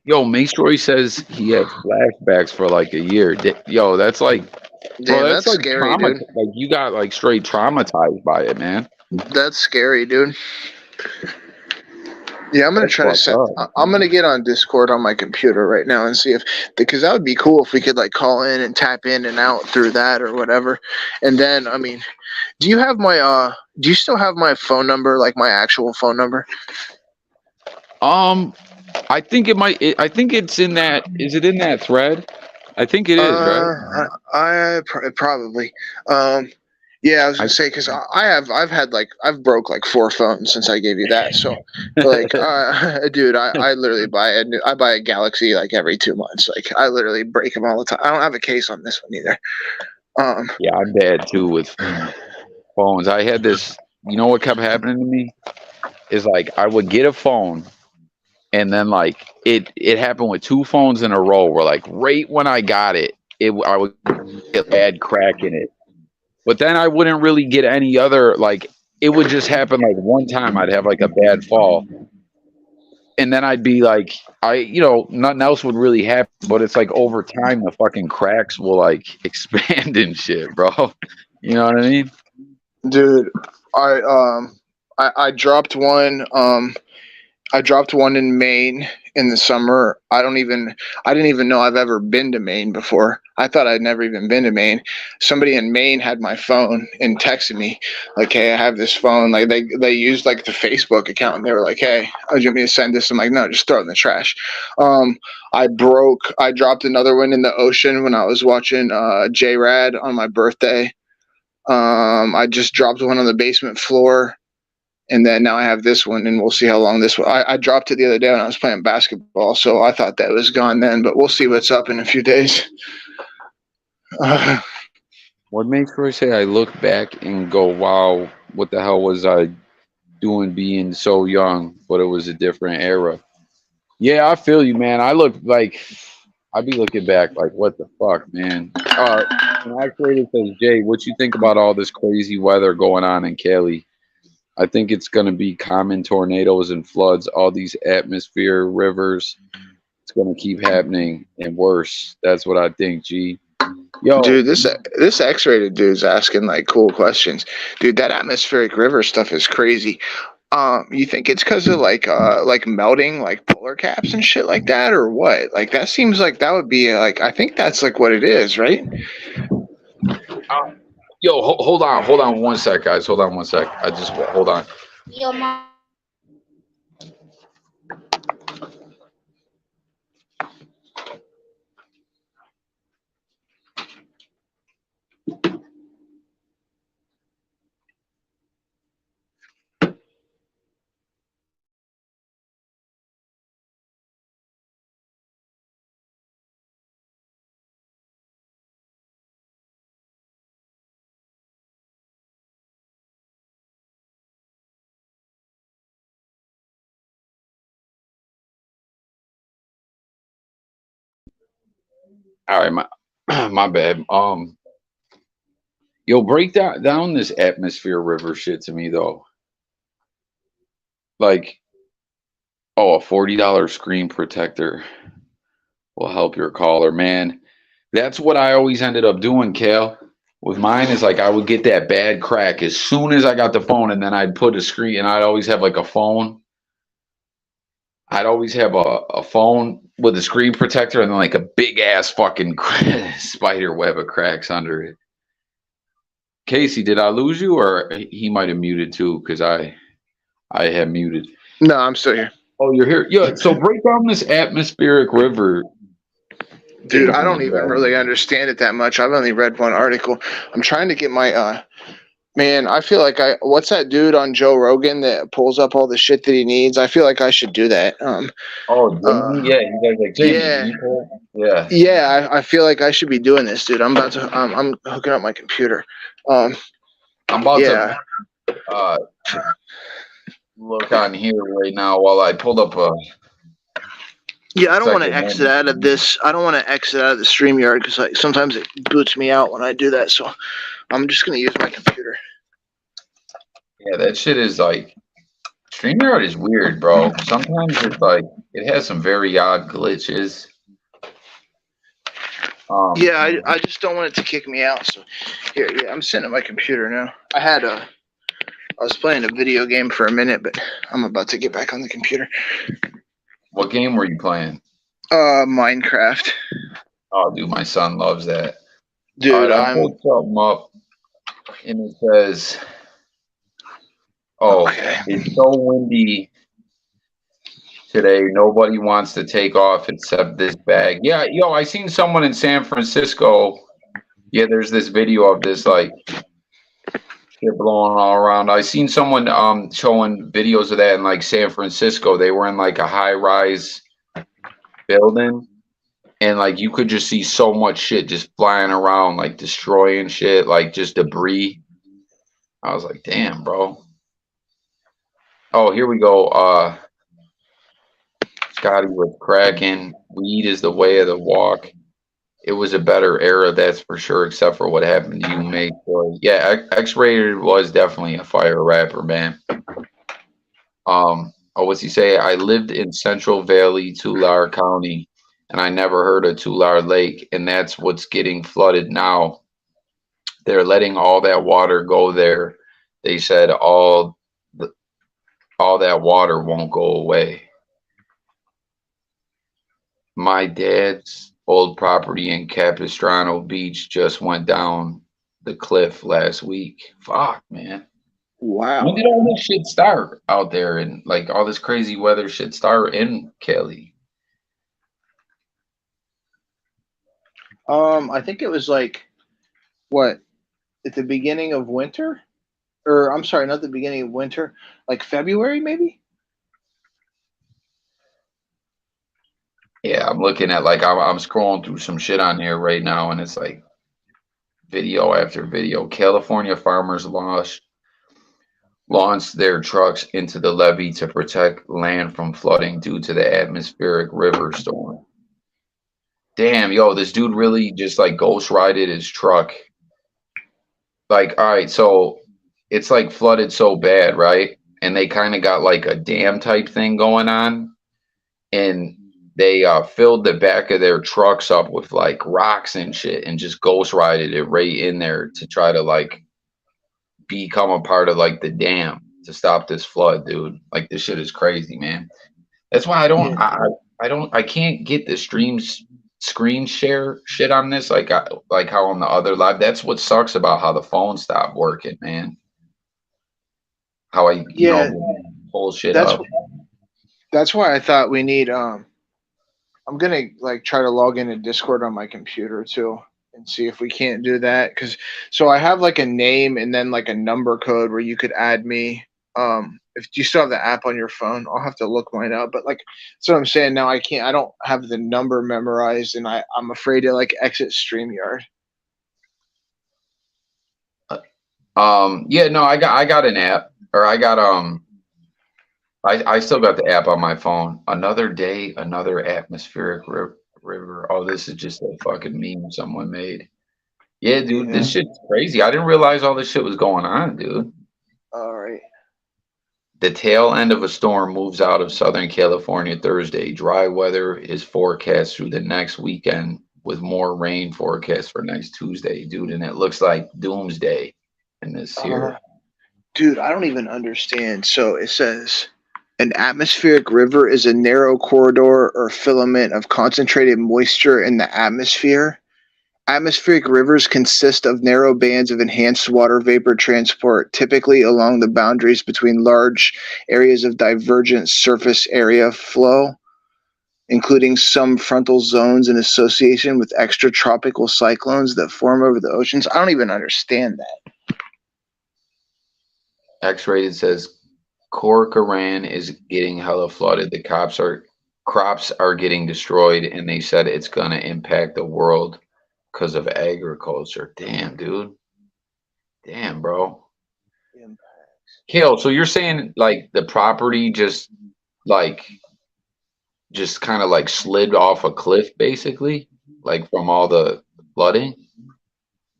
Yo, Maestroy says he had flashbacks for like a year. Yo, that's like, bro, Damn, that's that's like scary, trauma. dude. Like you got like straight traumatized by it, man. That's scary, dude. Yeah, I'm gonna That's try to fucked set. up. I'm gonna get on Discord on my computer right now and see if, because that would be cool if we could like call in and tap in and out through that or whatever. And then, I mean, do you have my Do you still have my phone number, like my actual phone number? I think it might. I think it's in that. Is it in that thread? I think it is, right? Probably. Yeah, I was I gonna say because I've had like I've broke like 4 phones since I gave you that. So like, dude, I literally I buy a Galaxy like every 2 months. Like I literally break them all the time. I don't have a case on this one either. Yeah, I'm bad too with phones. I had this. You know what kept happening to me is like I would get a phone, and then like it happened with 2 phones in a row. Where like right when I got it, I would get bad crack in it. But then I wouldn't really get any other, like, it would just happen like one time I'd have like a bad fall. And then I'd be like, nothing else would really happen. But it's like over time, the fucking cracks will like expand and shit, bro. You know what I mean? Dude, I dropped one. I dropped one in Maine in the summer. I didn't even know I've ever been to Maine before. I thought I'd never even been to Maine. Somebody in Maine had my phone and texted me like, "Hey, I have this phone." Like they used like the Facebook account and they were like, "Hey, do you want me to send this?" I'm like, "No, just throw it in the trash." I dropped another one in the ocean when I was watching J-Rad on my birthday. I just dropped one on the basement floor. And then now I have this one, and we'll see how long this one. I dropped it the other day when I was playing basketball, so I thought that was gone then, but we'll see what's up in a few days. What makes me say I look back and go, wow, what the hell was I doing being so young? But it was a different era. Yeah, I feel you, man. I'd be looking back like, what the fuck, man? And actually, it says, Jay, what you think about all this crazy weather going on in Cali? I think it's going to be common tornadoes and floods, all these atmosphere rivers. It's going to keep happening and worse. That's what I think, G. Yo, Dude, this X-rated dude's asking like cool questions. Dude, that atmospheric river stuff is crazy. You think it's because of like melting like polar caps and shit like that, or what? Like that seems like that would be like I think that's like what it is, right? yo, hold on 1 sec, guys. Hold on 1 sec. Hold on. Yo, mom. All right, my bad. Yo, break down this atmosphere river shit to me though. Like, oh, a $40 screen protector will help your caller, man. That's what I always ended up doing, Kale. With mine is like I would get that bad crack as soon as I got the phone, and then I'd put a screen, and I'd always have like a phone. I'd always have a phone with a screen protector and then like a big ass fucking spider web of cracks under it. Casey, did I lose you, or he might have muted too? Because I had muted. No, I'm still here. Oh, you're here. Yeah. So break down this atmospheric river. Dude, I don't even really understand it that much. I've only read one article. I'm trying to get my man, I feel like what's that dude on Joe Rogan that pulls up all the shit that he needs? I feel like I should do that. Oh, Jamie? Yeah, you guys like Jamie? Yeah. Yeah, I feel like I should be doing this, dude. I'm hooking up my computer. I'm about yeah. to look on here right now while I pulled up a. Yeah, I don't want to exit out of this. I don't want to exit out of the StreamYard because like sometimes it boots me out when I do that. So I'm just gonna use my computer. Yeah, that shit is like StreamYard is weird, bro. Sometimes it's like it has some very odd glitches. Yeah, I just don't want it to kick me out. So here, yeah, I'm sitting at my computer now. I was playing a video game for a minute, but I'm about to get back on the computer. What game were you playing? Minecraft. Oh, dude, my son loves that. Dude, All right, I pulled something up, and it says, "Oh, okay. it's so windy today. Nobody wants to take off except this bag." Yeah, yo, I seen someone in San Francisco. Yeah, there's this video of this like shit blowing all around. I seen someone showing videos of that in like San Francisco. They were in like a high rise building, and like you could just see so much shit just flying around, like destroying shit, like just debris. I was like, damn, bro. Oh, here we go. Scotty was cracking. Weed is the way of the walk. It was a better era, that's for sure, except for what happened to you, mate. So, yeah, X-Rated was definitely a fire rapper, man. What's he say? I lived in Central Valley, Tulare County, and I never heard of Tulare Lake, and that's what's getting flooded now. They're letting all that water go there. They said all that water won't go away. My dad's old property in Capistrano Beach just went down the cliff last week. Fuck, man. Wow. When did all this shit start out there and like all this crazy weather shit start in Cali? I think it was like what, at the beginning of winter? Or I'm sorry, not the beginning of winter, like February maybe? Yeah, I'm looking at like I'm scrolling through some shit on here right now, and it's like video after video. California farmers launched their trucks into the levee to protect land from flooding due to the atmospheric river storm. Damn, yo, this dude really just like ghost rided his truck. Like, all right, so it's like flooded so bad, right? And they kind of got like a dam type thing going on, and they filled the back of their trucks up with like rocks and shit, and just ghost rided it right in there to try to like become a part of like the dam to stop this flood, dude. Like this shit is crazy, man. That's why I can't get the screen share shit on this like how on the other live. That's what sucks about how the phone stopped working, man. How I pull shit up. That's why I thought we need I'm gonna like try to log into Discord on my computer too and see if we can't do that, because so I have like a name and then like a number code where you could add me. If you still have the app on your phone, I'll have to look mine up. But like, that's what I'm saying now. I don't have the number memorized, and I'm afraid to like exit StreamYard. Yeah, no, I got an app, or I still got the app on my phone. Another day, another atmospheric river. Oh, this is just a fucking meme someone made. Yeah, dude, this shit's crazy. I didn't realize all this shit was going on, dude. All right. The tail end of a storm moves out of Southern California Thursday. Dry weather is forecast through the next weekend with more rain forecast for next Tuesday, dude. And it looks like doomsday in this here. Dude, I don't even understand. So it says an atmospheric river is a narrow corridor or filament of concentrated moisture in the atmosphere. Atmospheric rivers consist of narrow bands of enhanced water vapor transport, typically along the boundaries between large areas of divergent surface area flow, including some frontal zones in association with extratropical cyclones that form over the oceans. I don't even understand that. X-rated says Corcoran is getting hella flooded. The crops are getting destroyed, and they said it's gonna impact the world because of agriculture. Damn, dude. Damn, bro. Kale, so you're saying like the property just kind of like slid off a cliff, basically, like from all the flooding?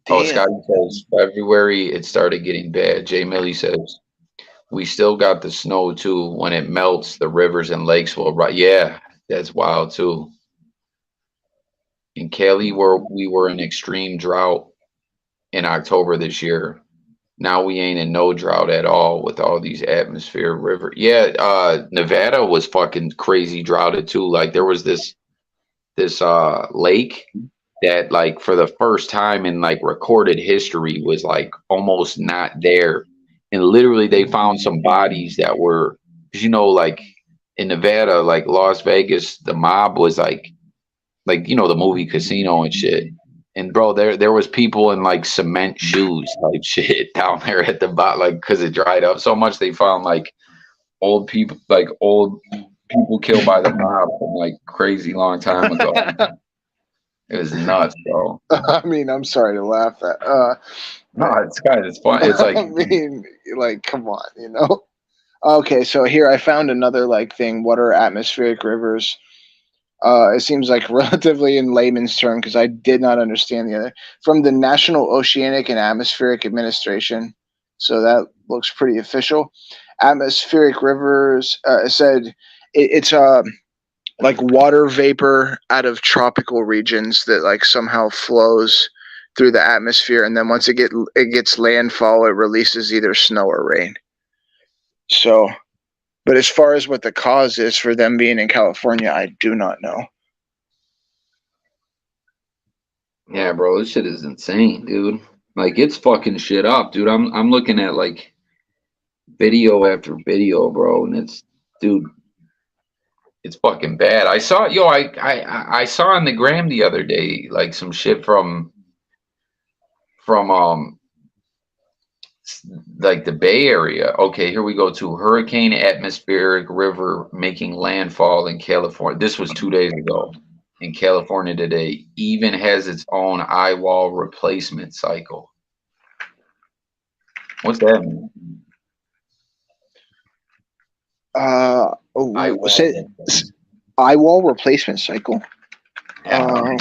Damn. Oh, Scotty says February it started getting bad. Jay Millie says We still got the snow too. When it melts, the rivers and lakes will rise. Yeah, that's wild too. In Cali, where we were in extreme drought in October this year. Now we ain't in no drought at all with all these atmosphere river. Yeah, Nevada was fucking crazy droughted too. Like there was this lake that like for the first time in like recorded history was like almost not there. And literally they found some bodies that were, 'cause like in Nevada, like Las Vegas, the mob was like the movie Casino and shit. And bro, there was people in like cement shoes type shit down there at the bottom, like because it dried up so much. They found like old people killed by the mob from like crazy long time ago. It was nuts, bro. I mean, I'm sorry to laugh at. No, it's guys, it's fun. It's like I mean, like, come on, Okay, so here I found another like thing. What are atmospheric rivers? It seems like relatively in layman's term because I did not understand the other. From the National Oceanic and Atmospheric Administration, so that looks pretty official. Atmospheric rivers said it's like water vapor out of tropical regions that like somehow flows through the atmosphere, and then once it gets landfall, it releases either snow or rain. So, but as far as what the cause is for them being in California, I do not know. yeah, bro, this shit is insane, dude. Like it's fucking shit up, dude. I'm looking at like video after video, bro, and dude, it's fucking bad. I saw I saw on the gram the other day like some shit from like the Bay Area. Okay, here we go to hurricane atmospheric river making landfall in California. This was 2 days ago. In California today, even has its own eye wall replacement cycle. What's that mean? Eye wall replacement cycle. Yeah.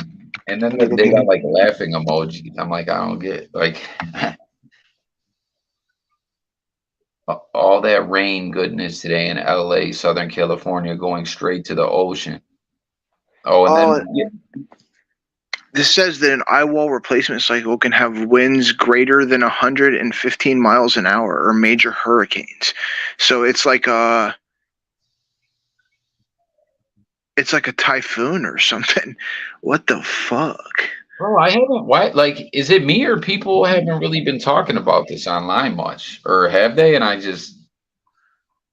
And then they got like laughing emojis. I'm like, I don't get like all that rain goodness today in LA, Southern California, going straight to the ocean. Oh, and then this says that an eye wall replacement cycle can have winds greater than 115 miles an hour or major hurricanes. So it's like a typhoon or something. What the fuck? bro, I haven't. Why? Like, is it me or people haven't really been talking about this online much, or have they? And I just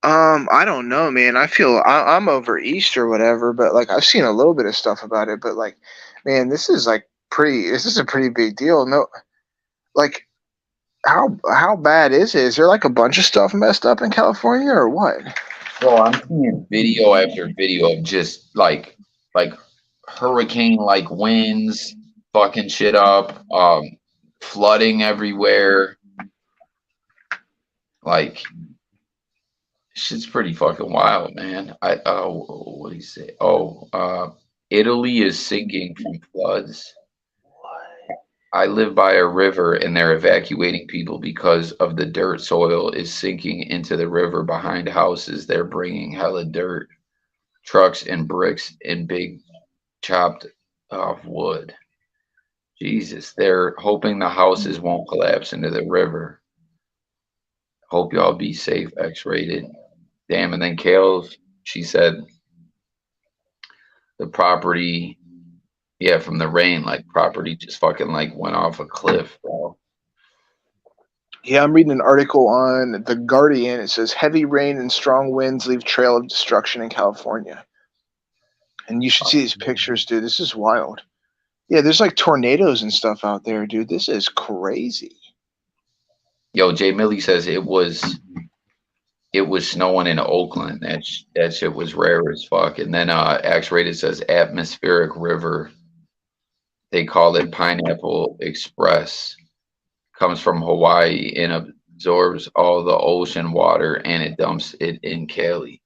I don't know, man. I feel I'm over east or whatever, but like I've seen a little bit of stuff about it. But like, man, this is a pretty big deal. No, like how bad is it? Is there like a bunch of stuff messed up in California or what? bro, I'm seeing video after video of just like hurricane like winds, fucking shit up, flooding everywhere. Like shit's pretty fucking wild, man. What do you say? Italy is sinking from floods. I live by a river and they're evacuating people because of the dirt soil is sinking into the river behind houses. They're bringing hella dirt, trucks and bricks and big chopped off wood. Jesus, they're hoping the houses won't collapse into the river. Hope y'all be safe, X-rated. Damn, and then Kales, she said the property, yeah, from the rain, like property just fucking like went off a cliff, bro. Yeah, I'm reading an article on The Guardian. It says heavy rain and strong winds leave trail of destruction in California. And you should see these pictures, dude. This is wild. Yeah, there's like tornadoes and stuff out there, dude. This is crazy. Yo, Jay Millie says it was snowing in Oakland. That shit was rare as fuck. And then X-rated says atmospheric river. They call it Pineapple Express. Comes from Hawaii and absorbs all the ocean water and it dumps it in Cali.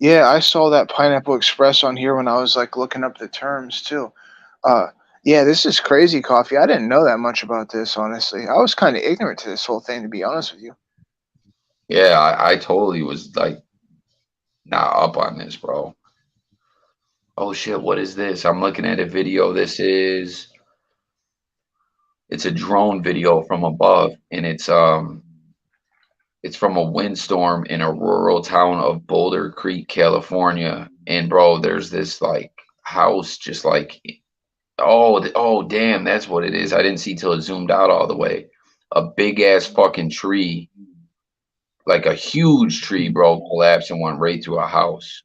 Yeah, I saw that Pineapple Express on here when I was like looking up the terms too. Yeah, this is crazy, Coffee. I didn't know that much about this, honestly. I was kind of ignorant to this whole thing, to be honest with you. Yeah, I totally was like not up on this, bro. Oh shit, what is this? I'm looking at a video. It's a drone video from above, and it's from a windstorm in a rural town of Boulder Creek, California. And bro, there's this like house just like oh damn, that's what it is. I didn't see till it zoomed out all the way. A big ass fucking tree, like a huge tree, bro, collapsed and went right through a house.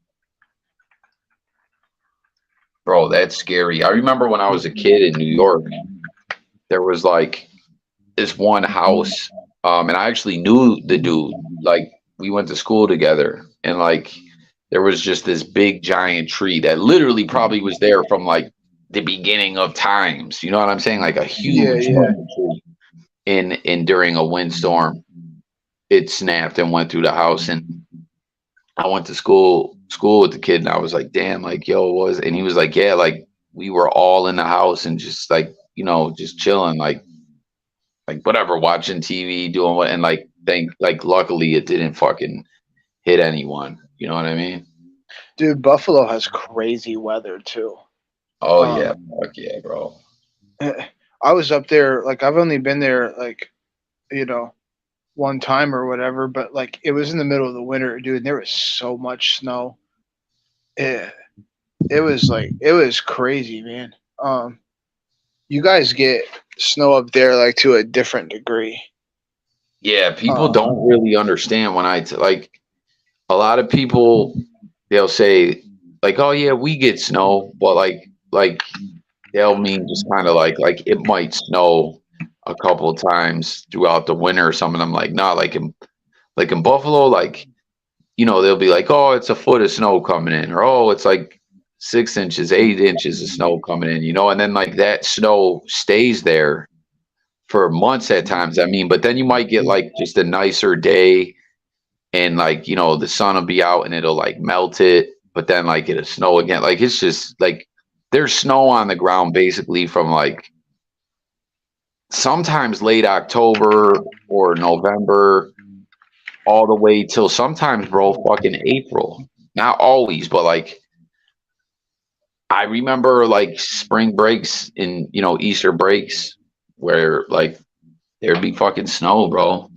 Bro, that's scary. I remember when I was a kid in New York, there was like this one house, and I actually knew the dude. Like we went to school together, and like there was just this big giant tree that literally probably was there from like the beginning of times. You know what I'm saying? Like a Yeah, huge yeah. fucking tree. In during a windstorm, it snapped and went through the house, and I went to school with the kid, and I was like, damn, like yo, what was, and he was like, yeah, like we were all in the house and just like just chilling, like whatever, watching TV, doing what, and like like luckily it didn't fucking hit anyone. You know what I mean? Dude, Buffalo has crazy weather too. Oh yeah, Um, fuck yeah, bro. I was up there, like I've only been there like, you know, one time or whatever, but like it was in the middle of the winter, dude, and there was so much snow. It, it was like it was crazy, man. You guys get snow up there like to a different degree. Yeah, people Um, don't really understand when like a lot of people, they'll say like, oh yeah, we get snow, but like they'll mean just kind of like it might snow a couple of times throughout the winter or something. I'm like, nah, like in Buffalo, like they'll be like, oh, it's a foot of snow coming in, or oh, it's like 6 inches, 8 inches of snow coming in, and then like that snow stays there for months at times. I mean, but then you might get like just a nicer day, and like the sun will be out and it'll like melt it, but then like it'll snow again. Like it's just like there's snow on the ground basically from like sometimes late October or November all the way till sometimes, bro, fucking April. Not always, but like I remember like spring breaks and Easter breaks where like there'd be fucking snow, bro.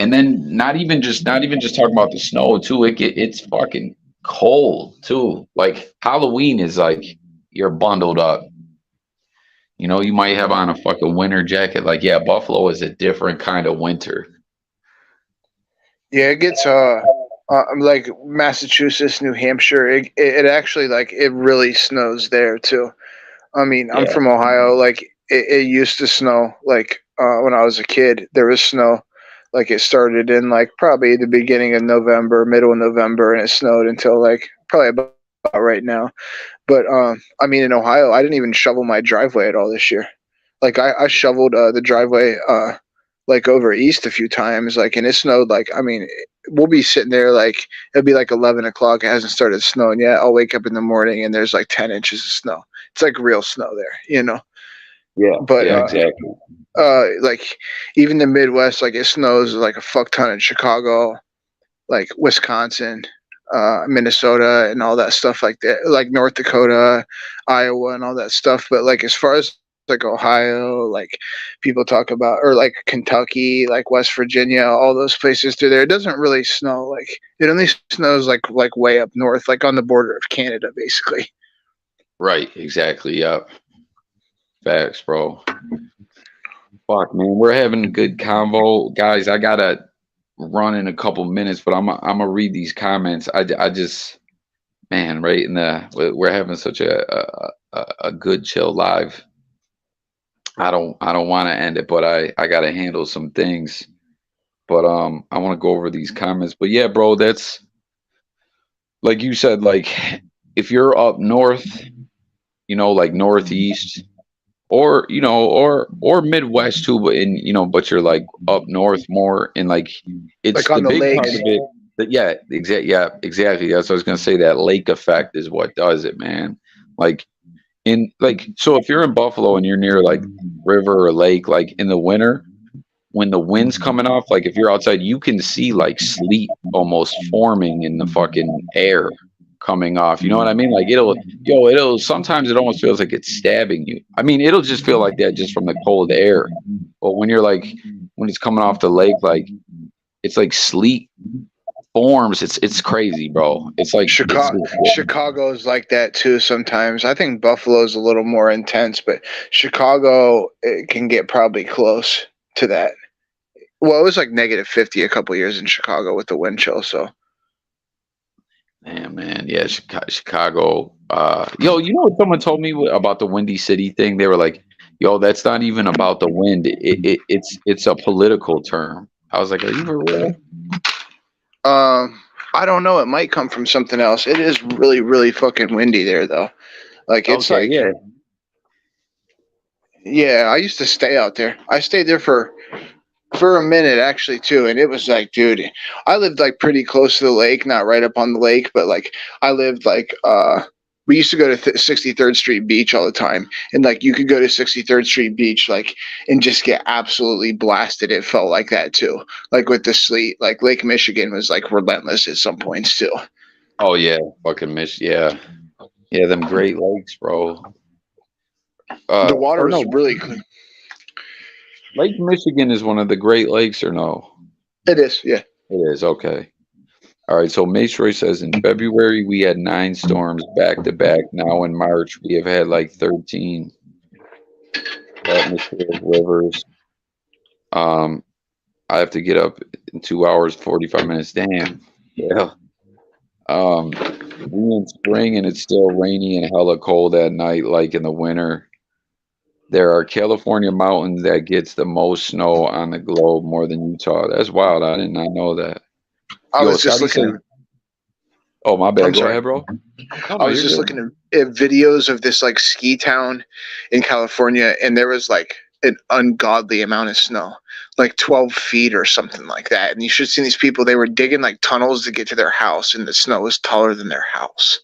And then not even just talking about the snow too. It's fucking cold too. Like Halloween is like you're bundled up. You might have on a fucking winter jacket. Like yeah, Buffalo is a different kind of winter. yeah, it gets like Massachusetts, New Hampshire. It actually like it really snows there too. I mean, I'm Yeah, from Ohio. Like it used to snow. Like when I was a kid, there was snow. Like it started in like probably the beginning of November, middle of November, and it snowed until like probably about right now. But I mean, in Ohio, I didn't even shovel my driveway at all this year. Like I shoveled the driveway like over east a few times. Like and it snowed. Like I mean, we'll be sitting there like it'll be like 11 o'clock. It hasn't started snowing yet. I'll wake up in the morning and there's like 10 inches of snow. It's like real snow there, you know. yeah, But yeah, exactly. like even the Midwest, like it snows like a fuck ton in Chicago, like Wisconsin, Minnesota, and all that stuff like that, like North Dakota, Iowa, and all that stuff. But like as far as like Ohio, like people talk about, or like Kentucky, like West Virginia, all those places through there, it doesn't really snow. Like it only snows like way up north, like on the border of Canada, basically. Right, exactly. Yep. Facts, bro. Fuck, man, we're having a good convo, guys. I gotta run in a couple minutes, but I'm gonna read these comments. I just, man, right in the we're having such a good chill live. I don't want to end it, but I gotta handle some things. But I want to go over these comments. But yeah, bro, that's like you said. Like if you're up north, like northeast, or or Midwest too, but but you're like up north more, and like it's Like the on the big part lakes. of it. That yeah, exactly. That's what I was gonna say. That lake effect is what does it, man. Like so if you're in Buffalo and you're near like river or lake, like in the winter, when the wind's coming off, like if you're outside, you can see like sleet almost forming in the fucking air coming off. You know what I mean? Like it'll sometimes it almost feels like it's stabbing you. I mean, it'll just feel like that just from the cold air. But when you're like when it's coming off the lake, like it's like sleet forms. It's crazy, bro. It's like Chicago's like that too sometimes. I think Buffalo's a little more intense, but Chicago, it can get probably close to that. Well, it was like -50 a couple years in Chicago with the wind chill. So, man, yeah, Chicago. Yo, you know what someone told me about the Windy City thing? They were like, "Yo, that's not even about the wind. It's a political term." I was like, "Are you for real?" I don't know. It might come from something else. It is really, really fucking windy there, though. Like it's Okay, like, yeah. I used to stay out there. I stayed there for a minute actually too, and it was like, dude, I lived like pretty close to the lake, not right up on the lake, but like I lived like we used to go to 63rd Street Beach all the time, and like you could go to 63rd Street Beach like and just get absolutely blasted. It felt like that too, like with the sleet. Like Lake Michigan was like relentless at some points too. Oh yeah, fucking yeah, them Great Lakes, bro. The water or was no, really clean. Lake Michigan is one of the Great Lakes, or no? It is, yeah. It is, okay. All right, so Matroy says in February we had 9 storms back to back. Now in March we have had like 13 atmospheric rivers. I have to get up in 2 hours 45 minutes. Damn. Yeah. We in spring and it's still rainy and hella cold at night, like in the winter. There are California mountains that gets the most snow on the globe, more than Utah. That's wild. I did not know that. I was just looking. Oh, my bad. I'm Go sorry. ahead, bro. I was just looking at videos of this like ski town in California, and there was like an ungodly amount of snow, like 12 feet or something like that. And you should see these people. They were digging like tunnels to get to their house, and the snow was taller than their house.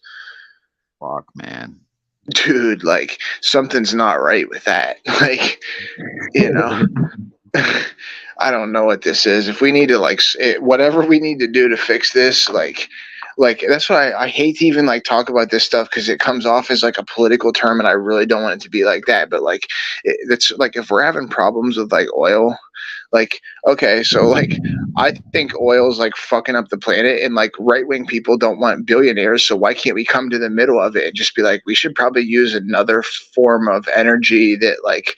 Fuck, man. Dude, like something's not right with that. Like, you know. I don't know what this is. If we need to like whatever we need to do to fix this, like that's why I hate to even like talk about this stuff, because it comes off as like a political term, and I really don't want it to be like that. But like it's like if we're having problems with like oil, like okay, so like I think oil is like fucking up the planet, and like right wing people don't want billionaires, so why can't we come to the middle of it and just be like, we should probably use another form of energy that like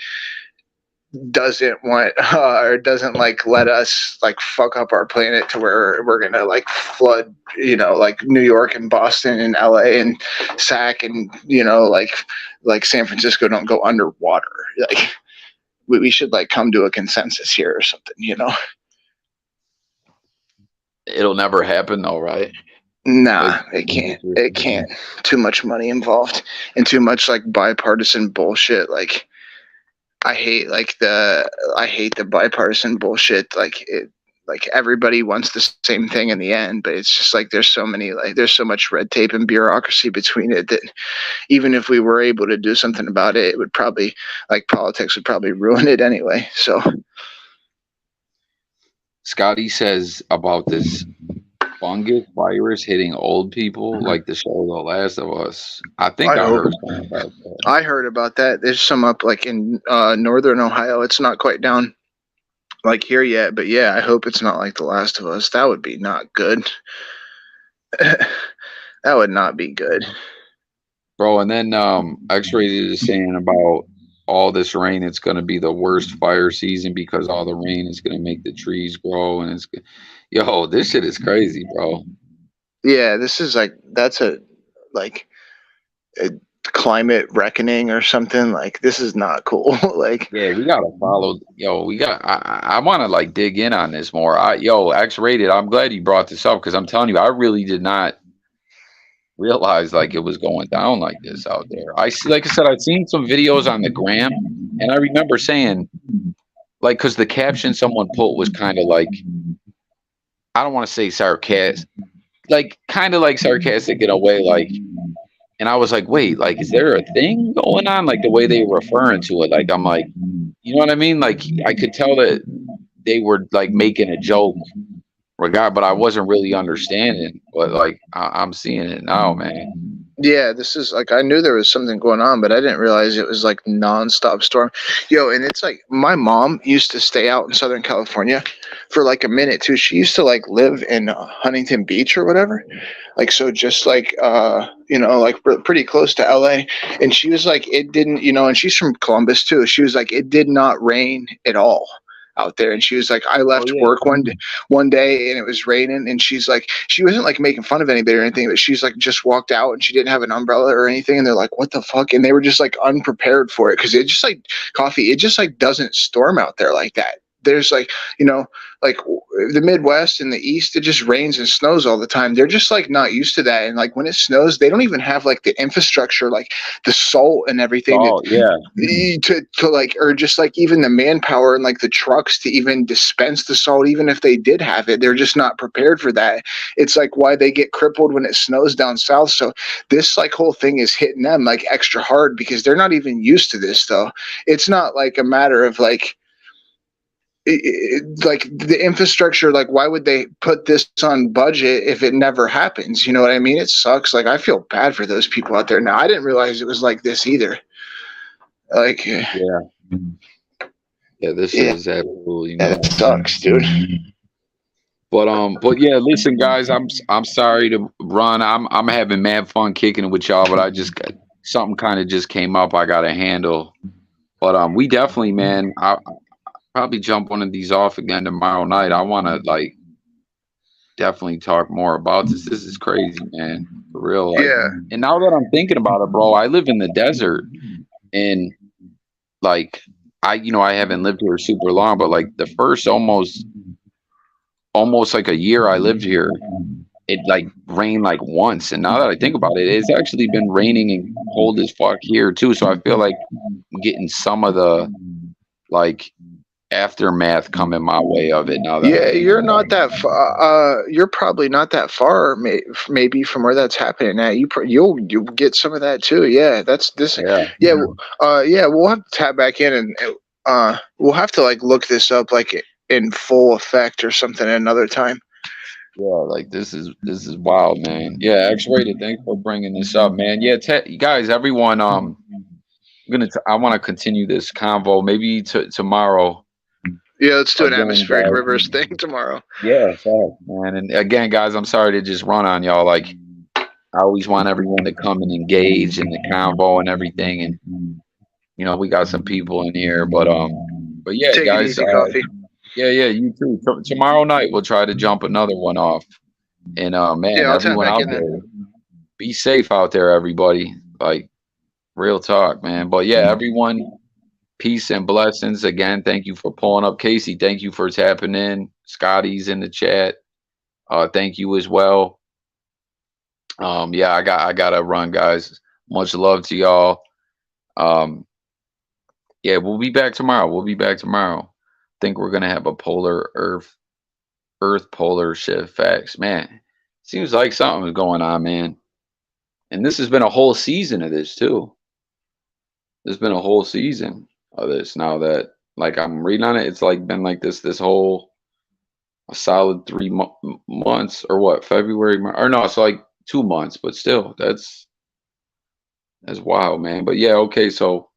doesn't want or doesn't like let us like fuck up our planet to where we're gonna like flood, you know, like New York and Boston and LA and SAC, and you know, like San Francisco don't go underwater. Like we should like come to a consensus here or something, you know. It'll never happen though, right? Nah, it can't. Too much money involved and too much like bipartisan bullshit. Like I hate the bipartisan bullshit. Like everybody wants the same thing in the end, but it's just like there's so much red tape and bureaucracy between it that even if we were able to do something about it, it would probably, like, politics would probably ruin it anyway. So Scotty says about this fungus virus hitting old people, like the show The Last of Us. I think I heard something about that. I heard about that. There's some up like in northern Ohio. It's not quite down like here yet, but yeah, I hope it's not like The Last of Us. That would be not good. That would not be good, bro. And then X-Rated is saying about all this rain, it's going to be the worst fire season because all the rain is going to make the trees grow, and it's yo, this shit is crazy, bro. Yeah, this is like that's a climate reckoning or something. Like this is not cool. Like yeah, we gotta follow. Yo, I want to like dig in on this more. X-Rated. I'm glad you brought this up because I'm telling you, I really did not realize like it was going down like this out there. Like I said, I've seen some videos on the gram, and I remember saying, like, because the caption someone put was kind of like, I don't want to say sarcastic, like kind of like sarcastic in a way, like, and I was like, wait, like, is there a thing going on? Like the way they were referring to it, like I'm like, you know what I mean? Like I could tell that they were like making a joke, but I wasn't really understanding. But like I'm seeing it now, man. Yeah, this is like, I knew there was something going on, but I didn't realize it was like nonstop storm. Yo, and it's like my mom used to stay out in Southern California for like a minute too. She used to like live in Huntington Beach or whatever. Like, so just like like pretty close to LA. And she was like, it didn't, and she's from Columbus too. She was like, it did not rain at all out there. And she was like, I left yeah. work one day and it was raining, and she's like, she wasn't like making fun of anybody or anything, but she's like just walked out and she didn't have an umbrella or anything, and they're like, what the fuck? And they were just like unprepared for it, because it just like coffee, it just like doesn't storm out there like that. There's like, like the Midwest and the East, it just rains and snows all the time. They're just like not used to that. And like when it snows, they don't even have like the infrastructure, like the salt and everything to like, or just like even the manpower and like the trucks to even dispense the salt. Even if they did have it, they're just not prepared for that. It's like why they get crippled when it snows down south. So this like whole thing is hitting them like extra hard, because they're not even used to this though. It's not like a matter of like, like the infrastructure, like why would they put this on budget if it never happens? You know what I mean? It sucks. Like I feel bad for those people out there. Now I didn't realize it was like this either. Like Yeah, this is absolutely that sucks, dude. But yeah, listen, guys, I'm sorry to run. I'm having mad fun kicking it with y'all, but I just got something kind of just came up I gotta handle. But we definitely, man, I probably jump one of these off again tomorrow night. I want to like definitely talk more about this. This is crazy, man, for real. Like, Yeah. And now that I'm thinking about it, bro, I live in the desert, and like I haven't lived here super long, but like the first almost like a year I lived here, it like rained like once. And now that I think about it, it's actually been raining and cold as fuck here too. So I feel like I'm getting some of the like aftermath coming my way of it now that Yeah, you're not that far. You're probably not that far, maybe from where that's happening at. You'll get some of that too. Yeah, that's this. Yeah. Yeah. We'll have to tap back in, and we'll have to like look this up like in full effect or something another time. Yeah, like this is wild, man. Yeah, X-rated. Thanks for bringing this up, man. Yeah, guys, everyone. I want to continue this convo maybe tomorrow. Yeah, let's do an Again, atmospheric guys. rivers thing tomorrow. Yeah, man. And again, guys, I'm sorry to just run on y'all. Like, I always want everyone to come and engage in the convo and everything. And we got some people in here, but yeah, Take guys. it easy, coffee. Yeah, you too. Tomorrow night we'll try to jump another one off. And man, Yeah, I'll tap everyone back out in there, then. be safe out there, everybody. Like, real talk, man. But yeah, everyone, peace and blessings. Again, thank you for pulling up. Casey, thank you for tapping in. Scotty's in the chat. Thank you as well. Yeah, I gotta run, guys. Much love to y'all. Yeah, we'll be back tomorrow. Think we're gonna have a polar Earth polar shift. Facts, man. Seems like something is going on, man. And this has been a whole season of this too. There's been a whole season of this. Now that like I'm reading on it, it's like been like this whole a solid 3 months or what? February or no, it's like 2 months, but still, that's wild, man. But yeah, okay, so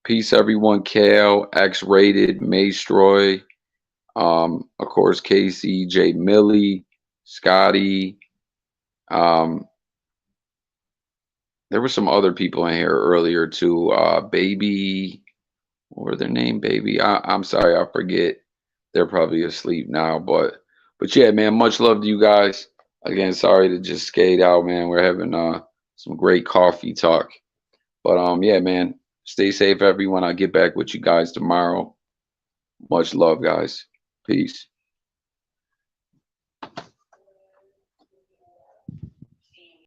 peace, everyone. Cal, X-rated, Maestroy, of course, Casey, J. Millie, Scotty. There were some other people in here earlier too. Baby, what were their name? Baby. I'm sorry, I forget. They're probably asleep now, but yeah, man. Much love to you guys. Again, sorry to just skate out, man. We're having some great coffee talk, but yeah, man. Stay safe, everyone. I'll get back with you guys tomorrow. Much love, guys. Peace.